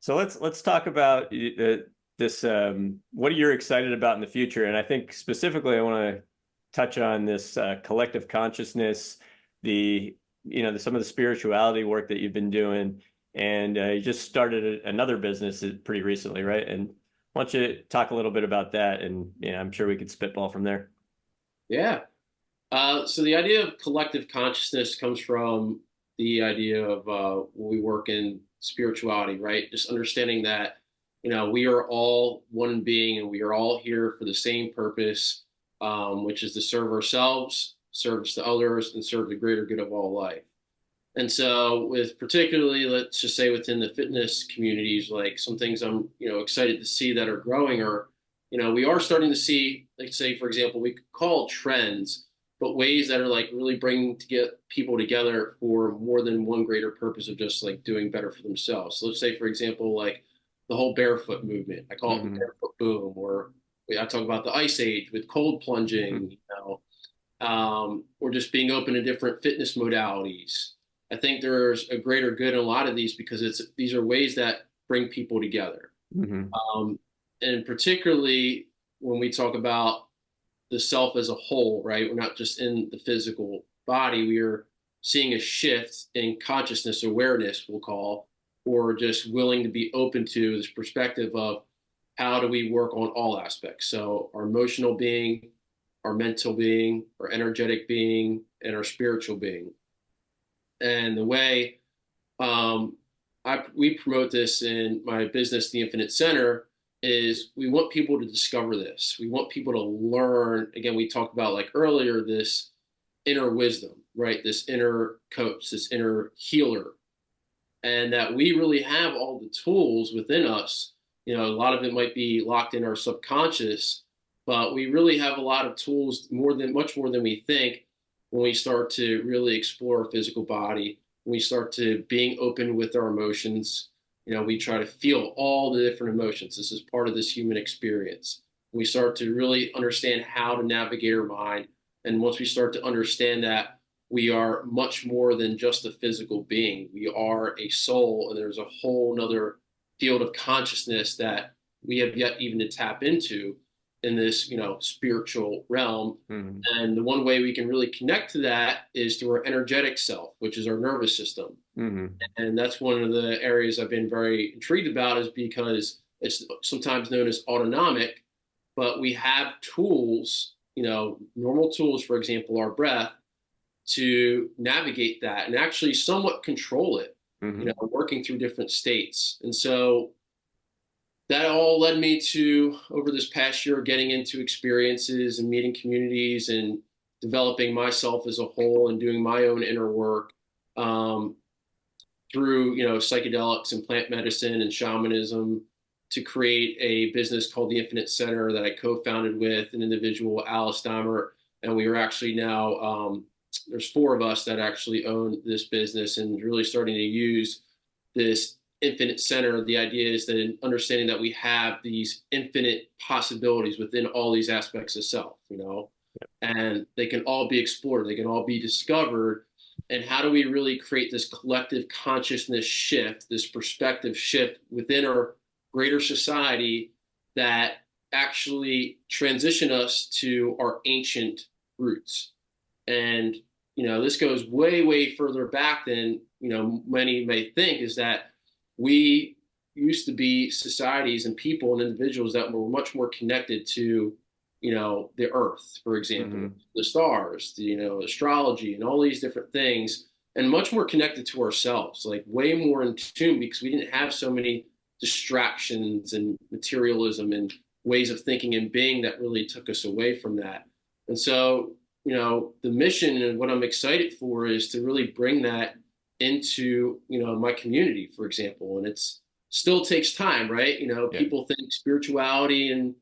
So let's talk about this. What are you excited about in the future? And I think specifically, I want to touch on this collective consciousness, some of the spirituality work that you've been doing, and you just started another business pretty recently, right? And why don't you talk a little bit about that? And I'm sure we could spitball from there. Yeah. So the idea of collective consciousness comes from the idea of when we work in spirituality, right? Just understanding that, we are all one being and we are all here for the same purpose, which is to serve ourselves, service to others, and serve the greater good of all life. And so, with particularly, let's just say within the fitness communities, like some things I'm, excited to see that are growing are, we are starting to see, like say, for example, we could call trends, but ways that are like really bringing to get people together for more than one greater purpose of just like doing better for themselves. So let's say, for example, like the whole barefoot movement. I call it the Mm-hmm. barefoot boom, or I talk about the ice age with cold plunging, or just being open to different fitness modalities. I think there's a greater good in a lot of these because these are ways that bring people together. Mm-hmm. Um, and particularly when we talk about the self as a whole, right? We're not just in the physical body. We are seeing a shift in consciousness awareness, we'll call, or just willing to be open to this perspective of how do we work on all aspects. So our emotional being, our mental being, our energetic being, and our spiritual being. And the way we promote this in my business, the Infinite Center, is we want people to discover this. We want people to learn. Again, we talked about like earlier, this inner wisdom, right? This inner coach, this inner healer, and that we really have all the tools within us. A lot of it might be locked in our subconscious, but we really have a lot of tools, much more than we think, when we start to really explore our physical body, when we start to being open with our emotions. We try to feel all the different emotions. This is part of this human experience. We start to really understand how to navigate our mind. And once we start to understand that, we are much more than just a physical being. We are a soul, and there's a whole nother field of consciousness that we have yet even to tap into in this, spiritual realm. Mm-hmm. And the one way we can really connect to that is through our energetic self, which is our nervous system. Mm-hmm. And that's one of the areas I've been very intrigued about, is because it's sometimes known as autonomic, but we have tools, normal tools, for example, our breath, to navigate that and actually somewhat control it, Mm-hmm. working through different states. And so that all led me to, over this past year, getting into experiences and meeting communities and developing myself as a whole and doing my own inner work, through, psychedelics and plant medicine and shamanism, to create a business called the Infinite Center that I co-founded with an individual, Alice Dahmer. And we are actually now, there's 4 of us that actually own this business and really starting to use this Infinite Center. The idea is that understanding that we have these infinite possibilities within all these aspects of self, and they can all be explored, they can all be discovered. And how do we really create this collective consciousness shift, this perspective shift within our greater society that actually transition us to our ancient roots? And, this goes way, way further back than, many may think, is that we used to be societies and people and individuals that were much more connected to the earth, for example, Hmm. the stars, astrology and all these different things, and much more connected to ourselves, like way more in tune, because we didn't have so many distractions and materialism and ways of thinking and being that really took us away from that. And so, the mission and what I'm excited for is to really bring that into, my community, for example. And it's still takes time, right? Yeah. People think spirituality and,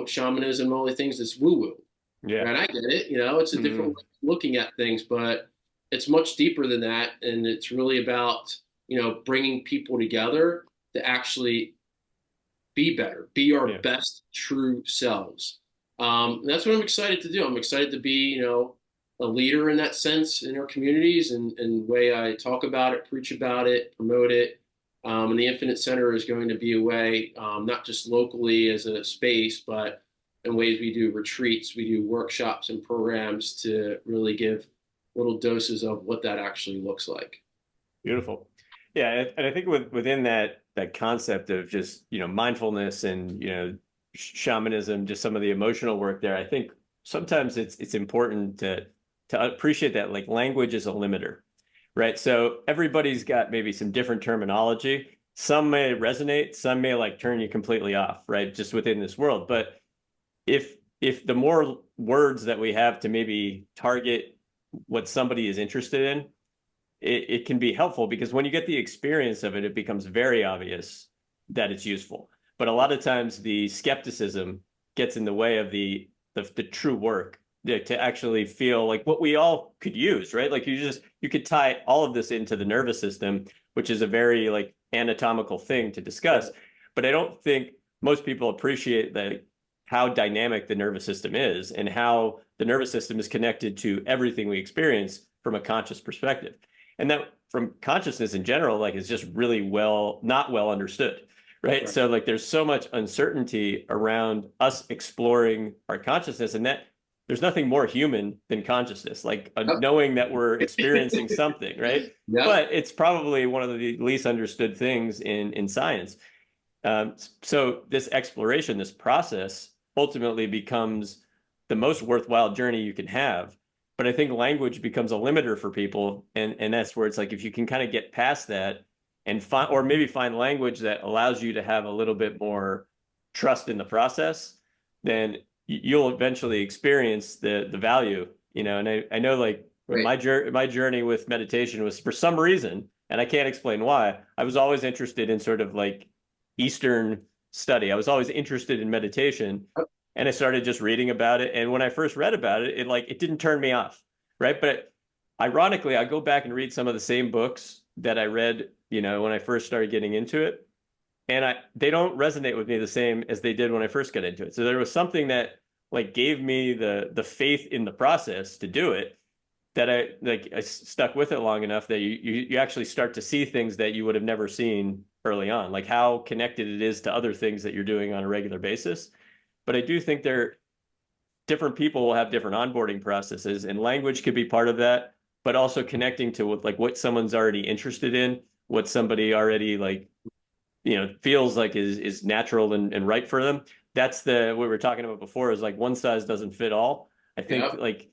shamanism and all the things is woo woo, Yeah. right? I get it. It's a different Hmm. way of looking at things, but it's much deeper than that. And it's really about, bringing people together to actually be better, be our Yeah. best true selves. And that's what I'm excited to do. I'm excited to be, a leader in that sense in our communities, and the way I talk about it, preach about it, promote it. And the Infinite Center is going to be a way, not just locally as a space, but in ways we do retreats, we do workshops and programs to really give little doses of what that actually looks like. Beautiful. Yeah, and I think within that concept of just, mindfulness and, shamanism, just some of the emotional work there, I think sometimes it's important to appreciate that like language is a limiter, right? So everybody's got maybe some different terminology. Some may resonate, some may like turn you completely off, right? Just within this world. But if the more words that we have to maybe target what somebody is interested in, it can be helpful because when you get the experience of it, it becomes very obvious that it's useful. But a lot of times the skepticism gets in the way of the true work to actually feel like what we all could use, right? Like you could tie all of this into the nervous system, which is a very like anatomical thing to discuss. But I don't think most people appreciate that how dynamic the nervous system is and how the nervous system is connected to everything we experience from a conscious perspective. And that from consciousness in general, like is just really not well understood. Right. Right. So like there's so much uncertainty around us exploring our consciousness, and that there's nothing more human than consciousness, like Yep. knowing that we're experiencing something, right? Yep. But it's probably one of the least understood things in science. So this exploration, this process ultimately becomes the most worthwhile journey you can have. But I think language becomes a limiter for people. And that's where it's like, if you can kind of get past that and find, or maybe find language that allows you to have a little bit more trust in the process, then you'll eventually experience the value, and I know like when Right. my journey with meditation was for some reason, and I can't explain why, I was always interested in sort of like Eastern study. I was always interested in meditation, Yep. and I started just reading about it. And when I first read about it, it didn't turn me off, right? But ironically, I go back and read some of the same books that I read, when I first started getting into it, and they don't resonate with me the same as they did when I first got into it. So there was something that like gave me the faith in the process to do it, that I stuck with it long enough that you actually start to see things that you would have never seen early on, like how connected it is to other things that you're doing on a regular basis. But I do think different people will have different onboarding processes, and language could be part of that, but also connecting to what someone's already interested in, what somebody already like, feels like is natural and right for them. That's what we were talking about before, is like one size doesn't fit all. I think Yep. like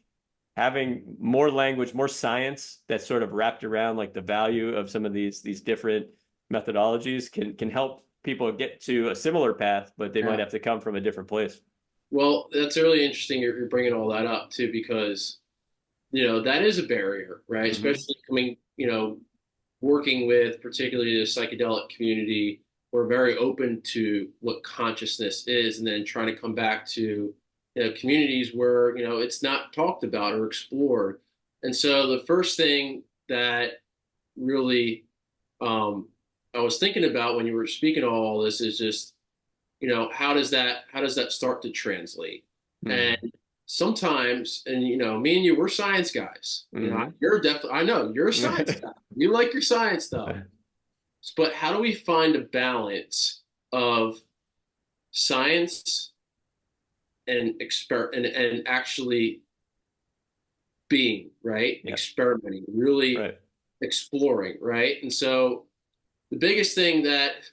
having more language, more science that's sort of wrapped around like the value of some of these different methodologies can help people get to a similar path, but they might Yeah. have to come from a different place. Well, that's really interesting. You're bringing all that up too, because that is a barrier, right? Hmm. Especially coming, working with particularly the psychedelic community. We're very open to what consciousness is, and then trying to come back to communities where it's not talked about or explored. And so the first thing that really I was thinking about when you were speaking all this is just how does that start to translate? And Hmm. sometimes, and me and you, we're science guys. Hmm. You're definitely, I know you're a science guy. You like your science stuff. But how do we find a balance of science and and actually being, right? Yeah. Experimenting, really Right. exploring, right? And so the biggest thing that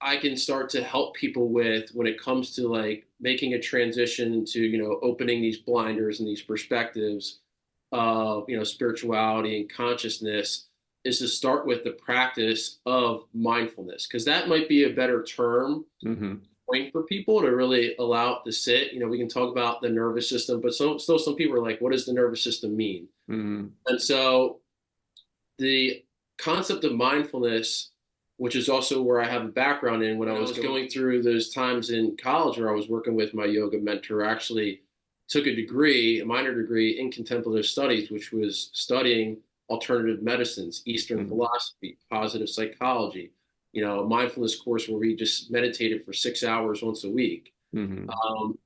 I can start to help people with when it comes to like making a transition to, opening these blinders and these perspectives of, spirituality and consciousness, is to start with the practice of mindfulness, because that might be a better term Mm-hmm. point for people to really allow it to sit. We can talk about the nervous system, but still some people are like, what does the nervous system mean? Mm-hmm. And so the concept of mindfulness, which is also where I have a background in, when I was going through those times in college where I was working with my yoga mentor, I actually took a minor degree in contemplative studies, which was studying alternative medicines, Eastern Mm-hmm. philosophy, positive psychology, a mindfulness course where we just meditated for 6 hours once a week. Mm-hmm. Um,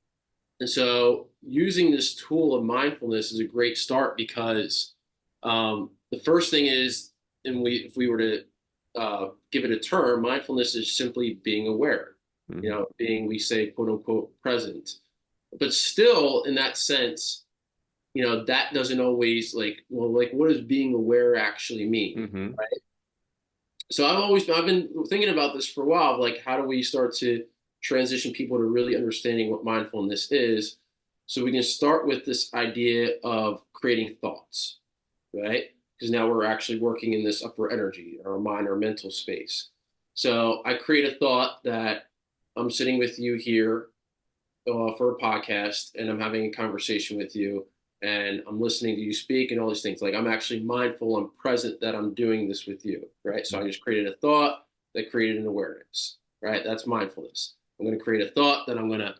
and so using this tool of mindfulness is a great start, because the first thing is, and if we were to give it a term, mindfulness is simply being aware, Mm-hmm. being, we say, quote unquote, present. But still, in that sense, that doesn't always, like, well, like, what does being aware actually mean? Mm-hmm. Right. So I've been thinking about this for a while, like, how do we start to transition people to really understanding what mindfulness is? So we can start with this idea of creating thoughts, right? Because now we're actually working in this upper energy, our mind, our mental space. So I create a thought that I'm sitting with you here for a podcast, and I'm having a conversation with you, and I'm listening to you speak and all these things. Like, I'm actually mindful, I'm present that I'm doing this with you, right? So I just created a thought that created an awareness, right? That's mindfulness. I'm going to create a thought that I'm going to,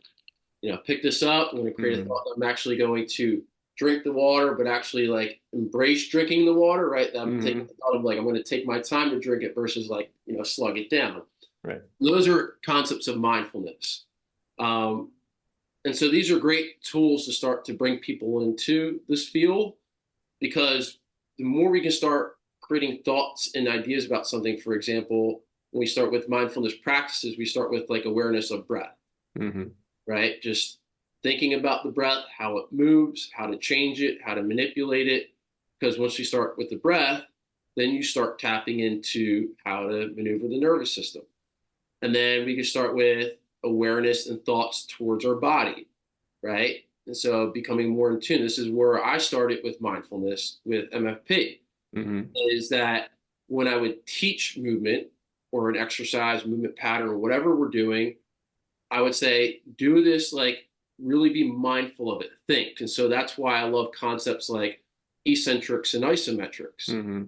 pick this up. I'm going to create a Mm-hmm. thought that I'm actually going to drink the water, but actually like embrace drinking the water, right? That I'm taking Mm-hmm. the thought of like, I'm going to take my time to drink it versus like, slug it down. Right. Those are concepts of mindfulness. Um, and so these are great tools to start to bring people into this field, because the more we can start creating thoughts and ideas about something, for example, when we start with mindfulness practices, we start with like awareness of breath, Mm-hmm. right? Just thinking about the breath, how it moves, how to change it, how to manipulate it. Because once you start with the breath, then you start tapping into how to maneuver the nervous system. And then we can start with awareness and thoughts towards our body, right? And so becoming more in tune. This is where I started with mindfulness with MFP, Mm-hmm. is that when I would teach movement or an exercise, movement pattern, or whatever we're doing, I would say, do this, like, really be mindful of it, think. And so that's why I love concepts like eccentrics and isometrics. Mm-hmm.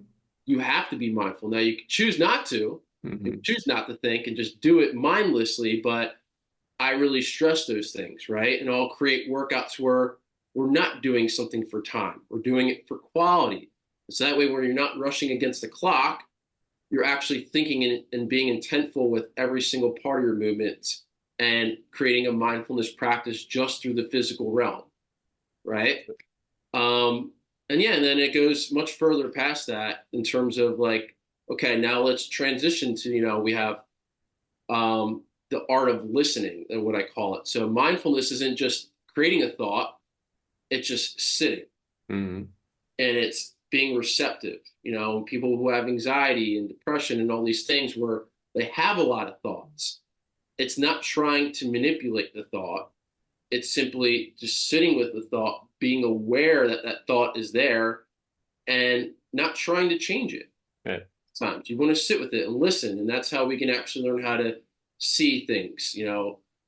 You have to be mindful. Now, you can choose not to, you Mm-hmm. can choose not to think and just do it mindlessly, but I really stress those things, right? And I'll create workouts where we're not doing something for time, we're doing it for quality. So that way, when you're not rushing against the clock, you're actually thinking and being intentful with every single part of your movement, and creating a mindfulness practice just through the physical realm, right? Um, and yeah, and then it goes much further past that in terms of like, okay, now let's transition to, we have the art of listening, and what I call it. So mindfulness isn't just creating a thought, it's just sitting, Mm-hmm. and it's being receptive. People who have anxiety and depression and all these things where they have a lot of thoughts, it's not trying to manipulate the thought. It's simply just sitting with the thought, being aware that that thought is there, and not trying to change it. Right. Times you want to sit with it and listen, and that's how we can actually learn how to see things.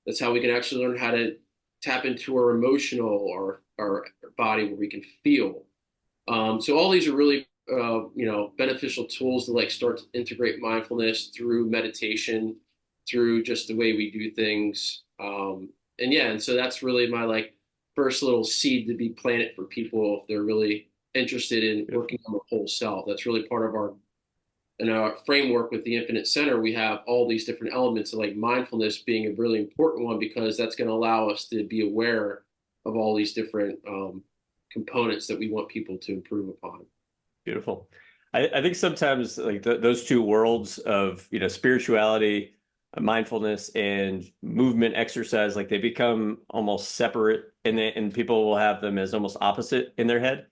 That's how we can actually learn how to tap into our emotional or our body, where we can feel. So all these are really beneficial tools to like start to integrate mindfulness through meditation, through just the way we do things. And yeah, and so that's really my like first little seed to be planted for people if they're really interested in Beautiful. working on the whole self. That's really part of our, in our framework with the Infinite Center. We have all these different elements, of like mindfulness being a really important one, because that's going to allow us to be aware of all these different components that we want people to improve upon. Beautiful. I think sometimes like those two worlds of, spirituality, mindfulness, and movement exercise, like they become almost separate, and people will have them as almost opposite in their head.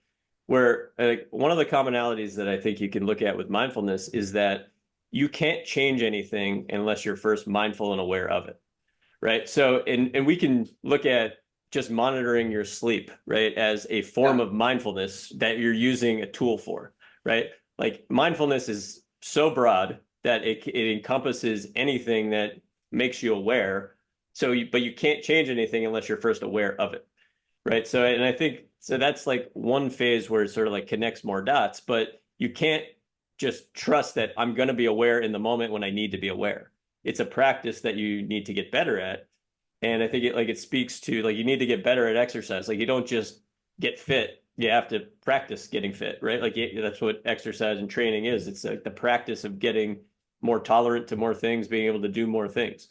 Where one of the commonalities that I think you can look at with mindfulness is that you can't change anything unless you're first mindful and aware of it, right? So, and we can look at just monitoring your sleep, right, as a form of mindfulness that you're using a tool for, right? Like mindfulness is so broad that it encompasses anything that makes you aware. So, but you can't change anything unless you're first aware of it, right? So, and I think so that's like one phase where it sort of like connects more dots, but you can't just trust that I'm going to be aware in the moment when I need to be aware. It's a practice that you need to get better at. And I think it speaks to like you need to get better at exercise. Like you don't just get fit. You have to practice getting fit, right? Like that's what exercise and training is. It's like the practice of getting more tolerant to more things, being able to do more things.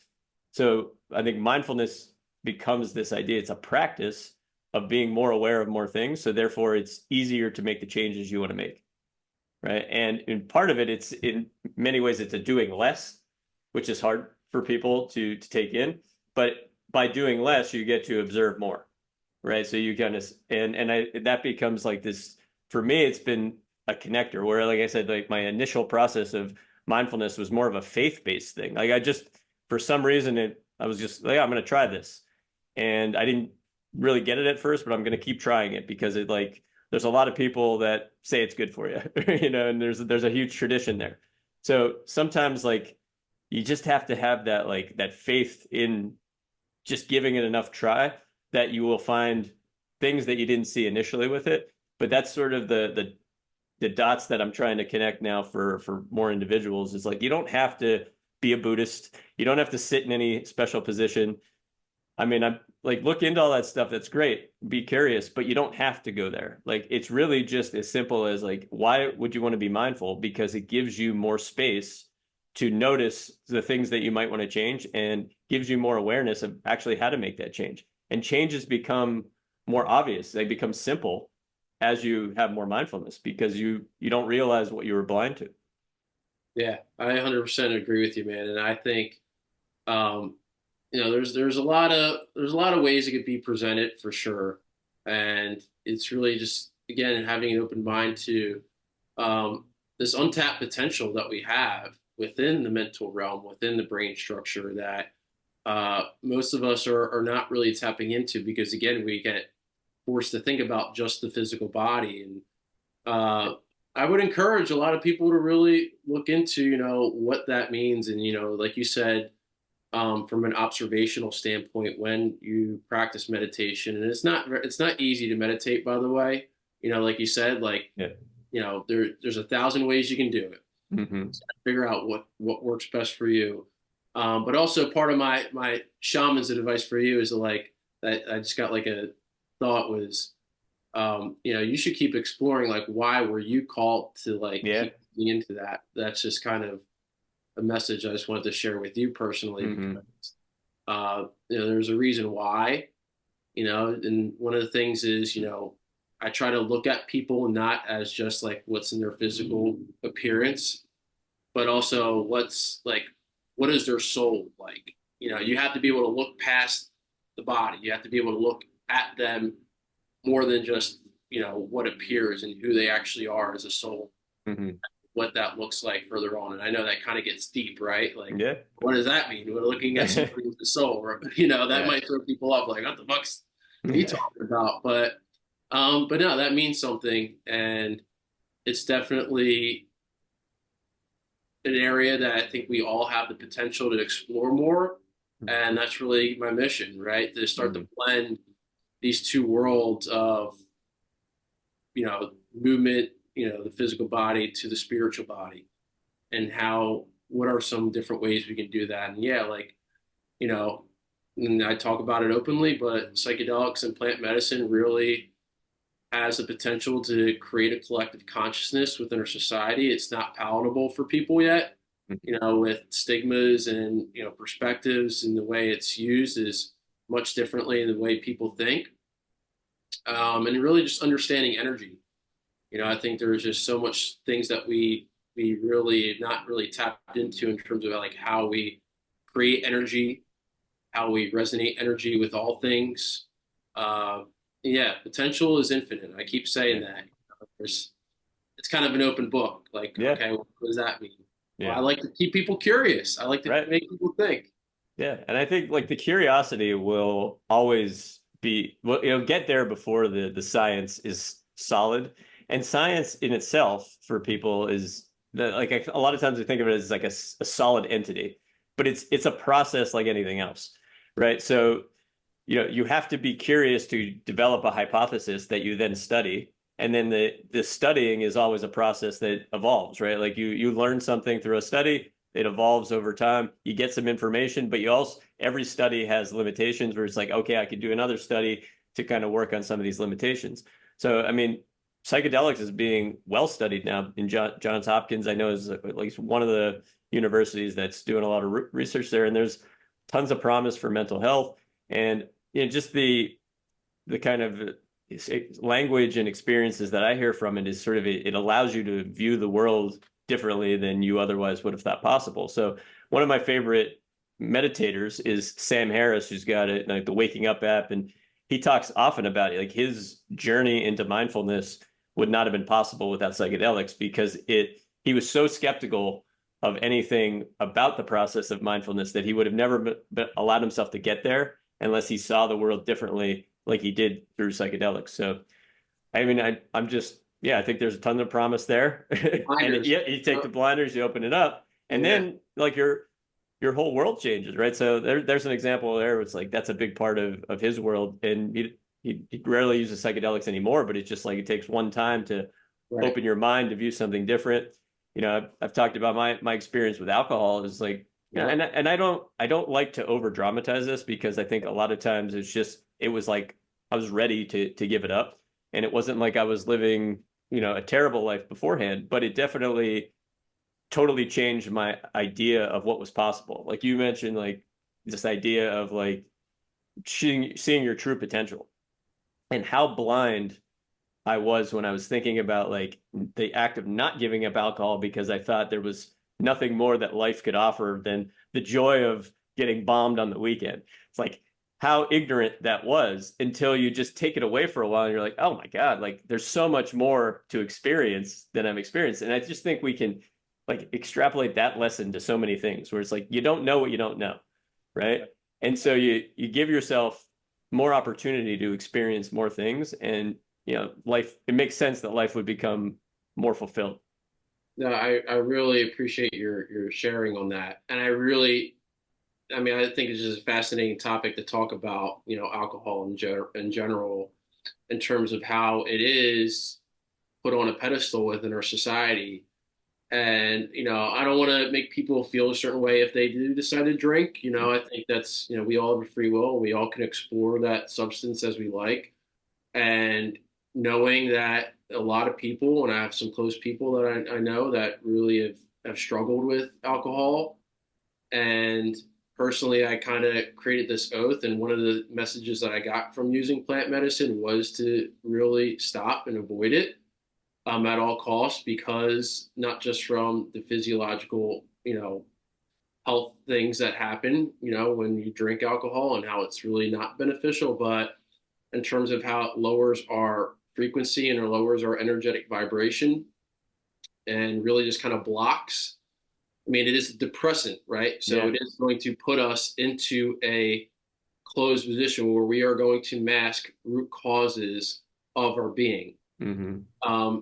So I think mindfulness becomes this idea. It's a practice of being more aware of more things. So therefore it's easier to make the changes you want to make. Right. And in part of it, it's in many ways, it's a doing less, which is hard for people to take in. But by doing less, you get to observe more. Right. So you kind of that becomes like this for me, it's been a connector where, like I said, like my initial process of mindfulness was more of a faith-based thing. Like I just for some reason I was just like, I'm going to try this. And I didn't really get it at first, but I'm going to keep trying it because it like there's a lot of people that say it's good for you, you know, and there's a huge tradition there. So sometimes like you just have to have that like that faith in just giving it enough try that you will find things that you didn't see initially with it. But that's sort of the dots that I'm trying to connect now for more individuals is like you don't have to be a Buddhist. You don't have to sit in any special position. I mean, I'm like look into all that stuff. That's great. Be curious, but you don't have to go there. Like it's really just as simple as like, why would you want to be mindful? Because it gives you more space to notice the things that you might want to change and gives you more awareness of actually how to make that change. And changes become more obvious. They become simple as you have more mindfulness because you don't realize what you were blind to. Yeah, I 100% agree with you, man. And I think, um, there's a lot of ways it could be presented for sure, and it's really just again having an open mind to this untapped potential that we have within the mental realm, within the brain structure that most of us are not really tapping into because again we get forced to think about just the physical body and I would encourage a lot of people to really look into what that means and like you said from an observational standpoint when you practice meditation. And it's not easy to meditate, by the way. Like you said, like Yeah. there's 1,000 ways you can do it. Mm-hmm. So figure out what works best for you. But also part of my shaman's advice for you is like that I just got like a thought was you should keep exploring like why were you called to like Yeah. keep looking into that. That's just kind of a message I just wanted to share with you personally Mm-hmm. because there's a reason why, and one of the things is, I try to look at people not as just like what's in their physical appearance, but also what is their soul like? You have to be able to look past the body. You have to be able to look at them more than just, what appears and who they actually are as a soul, Mm-hmm. what that looks like further on. And I know that kind of gets deep, right? Like, Yeah. what does that mean? We're looking at somebody with the soul, or, that Yeah. might throw people off. Like, what the fuck's he talking about? But no, that means something, and it's definitely an area that I think we all have the potential to explore more, and that's really my mission, right? To start Mm-hmm. to blend these two worlds of movement, the physical body to the spiritual body and what are some different ways we can do that. And yeah, like, you know, and I talk about it openly, but psychedelics and plant medicine really has the potential to create a collective consciousness within our society. It's not palatable for people yet, with stigmas and, perspectives, and the way it's used is much differently in the way people think. And really just understanding energy. I think there's just so much things that we really not really tapped into in terms of like how we create energy, how we resonate energy with all things. Uh, yeah, potential is infinite. I keep saying Yeah. that. It's kind of an open book. Like, Yeah. okay, what does that mean? Well, I Yeah. like to keep people curious. I like to Right. make people think. Yeah. And I think like the curiosity will always be, well, it'll get there before the science is solid. And science in itself for people is like a lot of times we think of it as like a solid entity, but it's a process like anything else, right? So you have to be curious to develop a hypothesis that you then study. And then the studying is always a process that evolves, right? Like you learn something through a study, it evolves over time. You get some information, but you also every study has limitations where it's like, okay, I could do another study to kind of work on some of these limitations. So, I mean, psychedelics is being well studied now in Johns Hopkins. I know is at least one of the universities that's doing a lot of research there, and there's tons of promise for mental health. And just the kind of language and experiences that I hear from it is sort of it allows you to view the world differently than you otherwise would have thought possible. So one of my favorite meditators is Sam Harris, who's got it like the Waking Up app, and he talks often about it. Like his journey into mindfulness would not have been possible without psychedelics because he was so skeptical of anything about the process of mindfulness that he would have never allowed himself to get there unless he saw the world differently like he did through psychedelics. So, I mean, I'm just, yeah, I think there's a ton of promise there. And Blinders. yeah, you take the blinders, you open it up, and Yeah. then like your whole world changes, right? So there's an example there. Where it's like that's a big part of his world, and he rarely uses psychedelics anymore. But it's just like it takes one time to Right. open your mind to view something different. I've talked about my experience with alcohol is like, Yeah. and I don't like to over dramatize this because I think a lot of times it was like I was ready to give it up, and it wasn't like I was living a terrible life beforehand, but it definitely totally changed my idea of what was possible. Like you mentioned, like this idea of like seeing your true potential and how blind I was when I was thinking about like the act of not giving up alcohol because I thought there was nothing more that life could offer than the joy of getting bombed on the weekend. It's like how ignorant that was until you just take it away for a while and you're like, oh my God, like there's so much more to experience than I've experienced. And I just think we can like extrapolate that lesson to so many things where it's like you don't know what you don't know, right? And so you give yourself more opportunity to experience more things and life, it makes sense that life would become more fulfilled. No, I really appreciate your sharing on that. And I mean, I think it's just a fascinating topic to talk about, alcohol in general, in terms of how it is put on a pedestal within our society. And, I don't want to make people feel a certain way if they do decide to drink. I think that's, we all have a free will. We all can explore that substance as we like. And knowing that a lot of people, and I have some close people that I know that really have struggled with alcohol. And personally, I kind of created this oath. And one of the messages that I got from using plant medicine was to really stop and avoid it at all costs, because not just from the physiological, health things that happen, when you drink alcohol and how it's really not beneficial, but in terms of how it lowers our frequency and it lowers our energetic vibration and really just kind of blocks. I mean, it is a depressant, right? So Yeah. it is going to put us into a closed position where we are going to mask root causes of our being. Mm-hmm.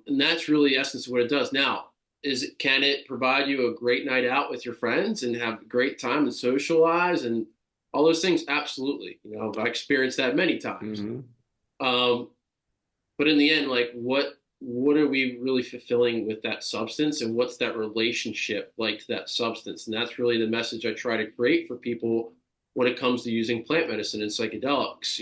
And that's really the essence of what it does. Now, can it provide you a great night out with your friends and have a great time and socialize and all those things? Absolutely. I experienced that many times. Mm-hmm. Um, but in the end, like what are we really fulfilling with that substance, and what's that relationship like to that substance? And that's really the message I try to create for people when it comes to using plant medicine and psychedelics.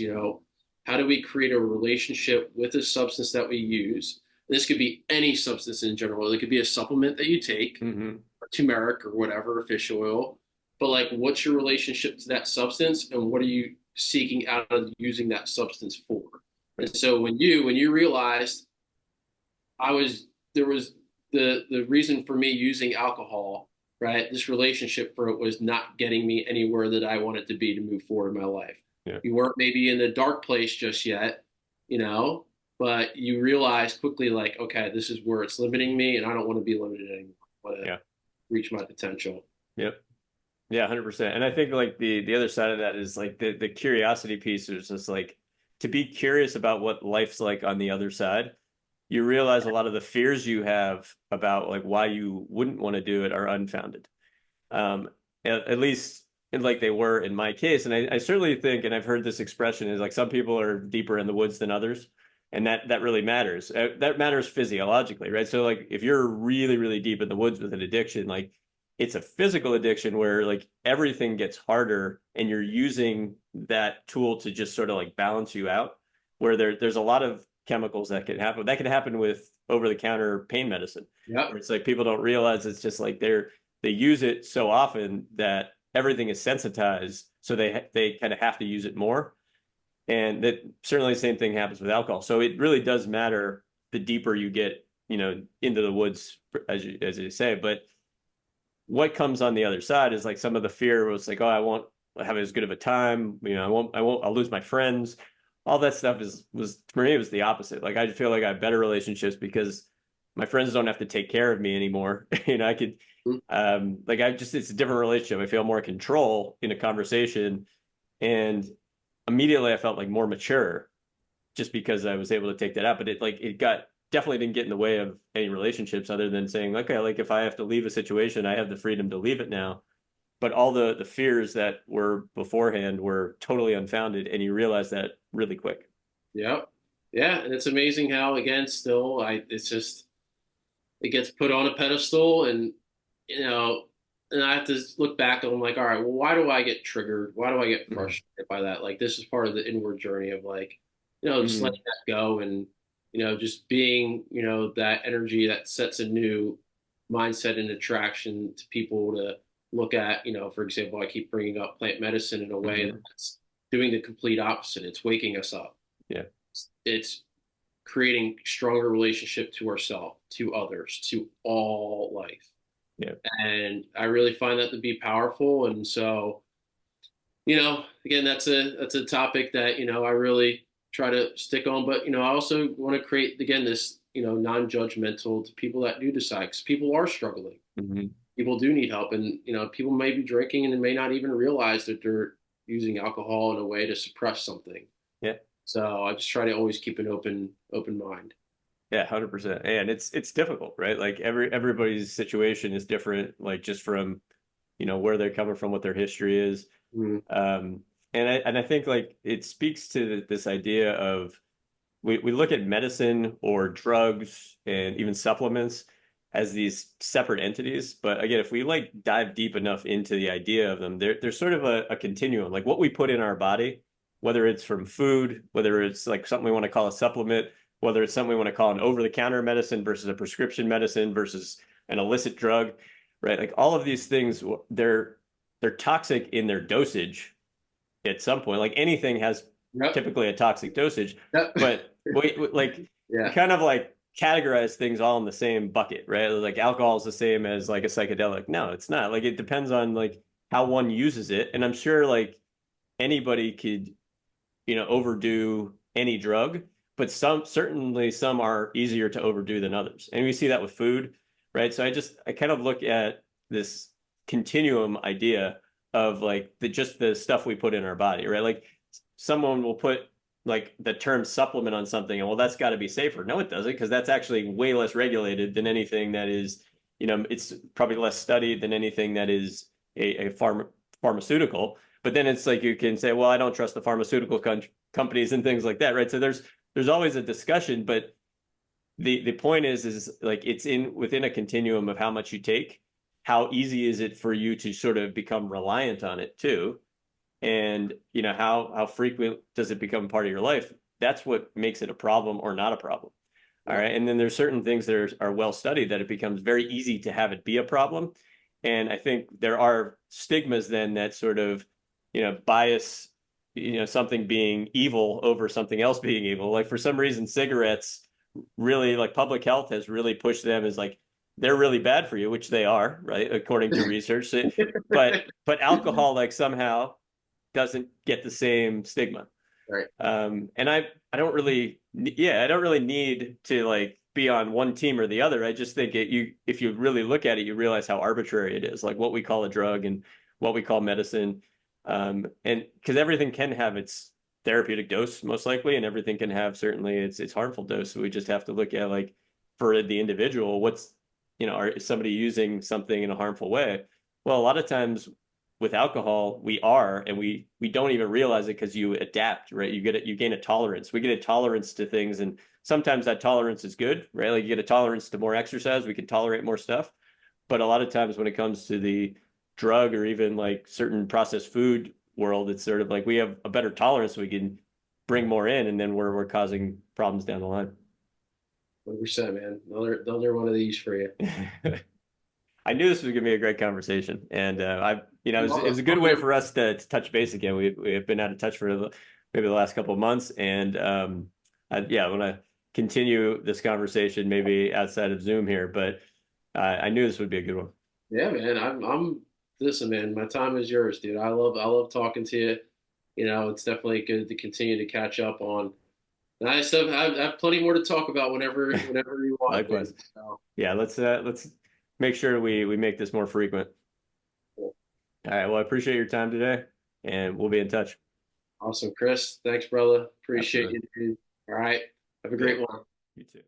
How do we create a relationship with the substance that we use? This could be any substance in general. It could be a supplement that you take, Mm-hmm. or turmeric or whatever, fish oil. But like, what's your relationship to that substance, and what are you seeking out of using that substance for? And Right. so when you realized there was the reason for me using alcohol, right? This relationship for it was not getting me anywhere that I wanted to be to move forward in my life. Yeah. You weren't maybe in the dark place just yet, you know, but you realize quickly, like, okay, this is where it's limiting me, and I don't want to be limited anymore. Yeah. reach my potential. Yep. Yeah, 100%. And I think like the other side of that is like the curiosity piece is just like to be curious about what life's like on the other side. You realize a lot of the fears you have about like why you wouldn't want to do it are unfounded. Um, at least like they were in my case. And I certainly think, and I've heard this expression is like some people are deeper in the woods than others. And that really matters. That matters physiologically, right? So like if you're really, really deep in the woods with an addiction, like it's a physical addiction where like everything gets harder and you're using that tool to just sort of like balance you out, where there's a lot of chemicals that can happen. That can happen with over-the-counter pain medicine, Yep. where it's like people don't realize it's just like they use it so often that everything is sensitized, so they kind of have to use it more. And that certainly the same thing happens with alcohol. So it really does matter the deeper you get, into the woods, as you say. But what comes on the other side is like some of the fear was like, oh, I won't have as good of a time. I'll lose my friends. All that stuff was for me, it was the opposite. Like I feel like I have better relationships because my friends don't have to take care of me anymore. I could, it's a different relationship. I feel more control in a conversation, and immediately I felt like more mature just because I was able to take that out. But it got definitely didn't get in the way of any relationships other than saying, okay, like if I have to leave a situation, I have the freedom to leave it now. But all the fears that were beforehand were totally unfounded, and you realize that really quick. Yep. Yeah, and it's amazing how again still it's just it gets put on a pedestal, and you know and I have to look back and I'm like, all right, well, why do I get triggered? Why do I get Mm-hmm. frustrated by that? Like this is part of the inward journey of like, just Mm-hmm. letting that go, and just being, that energy that sets a new mindset and attraction to people to look at, for example, I keep bringing up plant medicine in a way Mm-hmm. that's doing the complete opposite. It's waking us up. Yeah. It's creating stronger relationship to ourselves, to others, to all life. Yeah. And I really find that to be powerful. And so, again, that's a topic that, I really try to stick on. But, I also want to create again this, non-judgmental to people that do decide, because people are struggling. Mm-hmm. People do need help. And, people may be drinking and they may not even realize that they're using alcohol in a way to suppress something. Yeah. So I just try to always keep an open mind. Yeah, 100%. And it's difficult, right? Like everybody's situation is different, like just from, where they're coming from, what their history is. Mm. Um, and I think like it speaks to this idea of we look at medicine or drugs and even supplements as these separate entities. But again, if we like dive deep enough into the idea of them, there's sort of a continuum. Like what we put in our body, whether it's from food, whether it's like something we want to call a supplement, whether it's something we want to call an over-the-counter medicine versus a prescription medicine versus an illicit drug, right? Like all of these things, they're toxic in their dosage at some point. Like anything has Yep. typically a toxic dosage, Yep. but we Yeah. kind of like categorize things all in the same bucket, right? Like alcohol is the same as like a psychedelic. No, it's not. Like it depends on like how one uses it. And I'm sure like anybody could, overdo any drug, but some are easier to overdo than others. And we see that with food, right? So I kind of look at this continuum idea of like just the stuff we put in our body, right? Like someone will put like the term supplement on something and well, that's got to be safer. No, it doesn't, because that's actually way less regulated than anything that is, it's probably less studied than anything that is a pharmaceutical. But then it's like you can say, well, I don't trust the pharmaceutical companies and things like that, right? So there's always a discussion, but the point is like it's within a continuum of how much you take. How easy is it for you to sort of become reliant on it too? And how frequent does it become part of your life? That's what makes it a problem or not a problem. All Yeah. right. And then there's certain things that are well studied that it becomes very easy to have it be a problem. And I think there are stigmas then that sort of, bias, something being evil over something else being evil. Like for some reason, cigarettes really like public health has really pushed them as like they're really bad for you, which they are, right? According to research. But alcohol like somehow doesn't get the same stigma. Right. And I don't really, yeah, I don't really need to like be on one team or the other. I just think if you really look at it, you realize how arbitrary it is, like what we call a drug and what we call medicine. And because everything can have its therapeutic dose, most likely, and everything can have certainly its harmful dose. So we just have to look at, like, for the individual, what's, is somebody using something in a harmful way? Well, a lot of times with alcohol, we are, and we don't even realize it because you adapt, right? You gain a tolerance. We get a tolerance to things, and sometimes that tolerance is good, right? Like, you get a tolerance to more exercise, we can tolerate more stuff. But a lot of times when it comes to the drug or even like certain processed food world, it's sort of like we have a better tolerance, so we can bring more in, and then we're causing problems down the line. 100%, man. Another one of these for you. I knew this was going to be a great conversation, and it was a good Love way it. for us to touch base again. We have been out of touch for maybe the last couple of months, and I want to continue this conversation maybe outside of Zoom here, but I knew this would be a good one. Yeah, man. I'm listen, man. My time is yours, dude. I love talking to you. It's definitely good to continue to catch up on nice stuff. I have plenty more to talk about whenever you want, dude. Likewise. So, Yeah, let's make sure we make this more frequent. cool. All right. Well, I appreciate your time today, and we'll be in touch. Awesome, Chris. Thanks, brother. Appreciate Absolutely. you, dude. All right. Have a Yeah. great one. You too.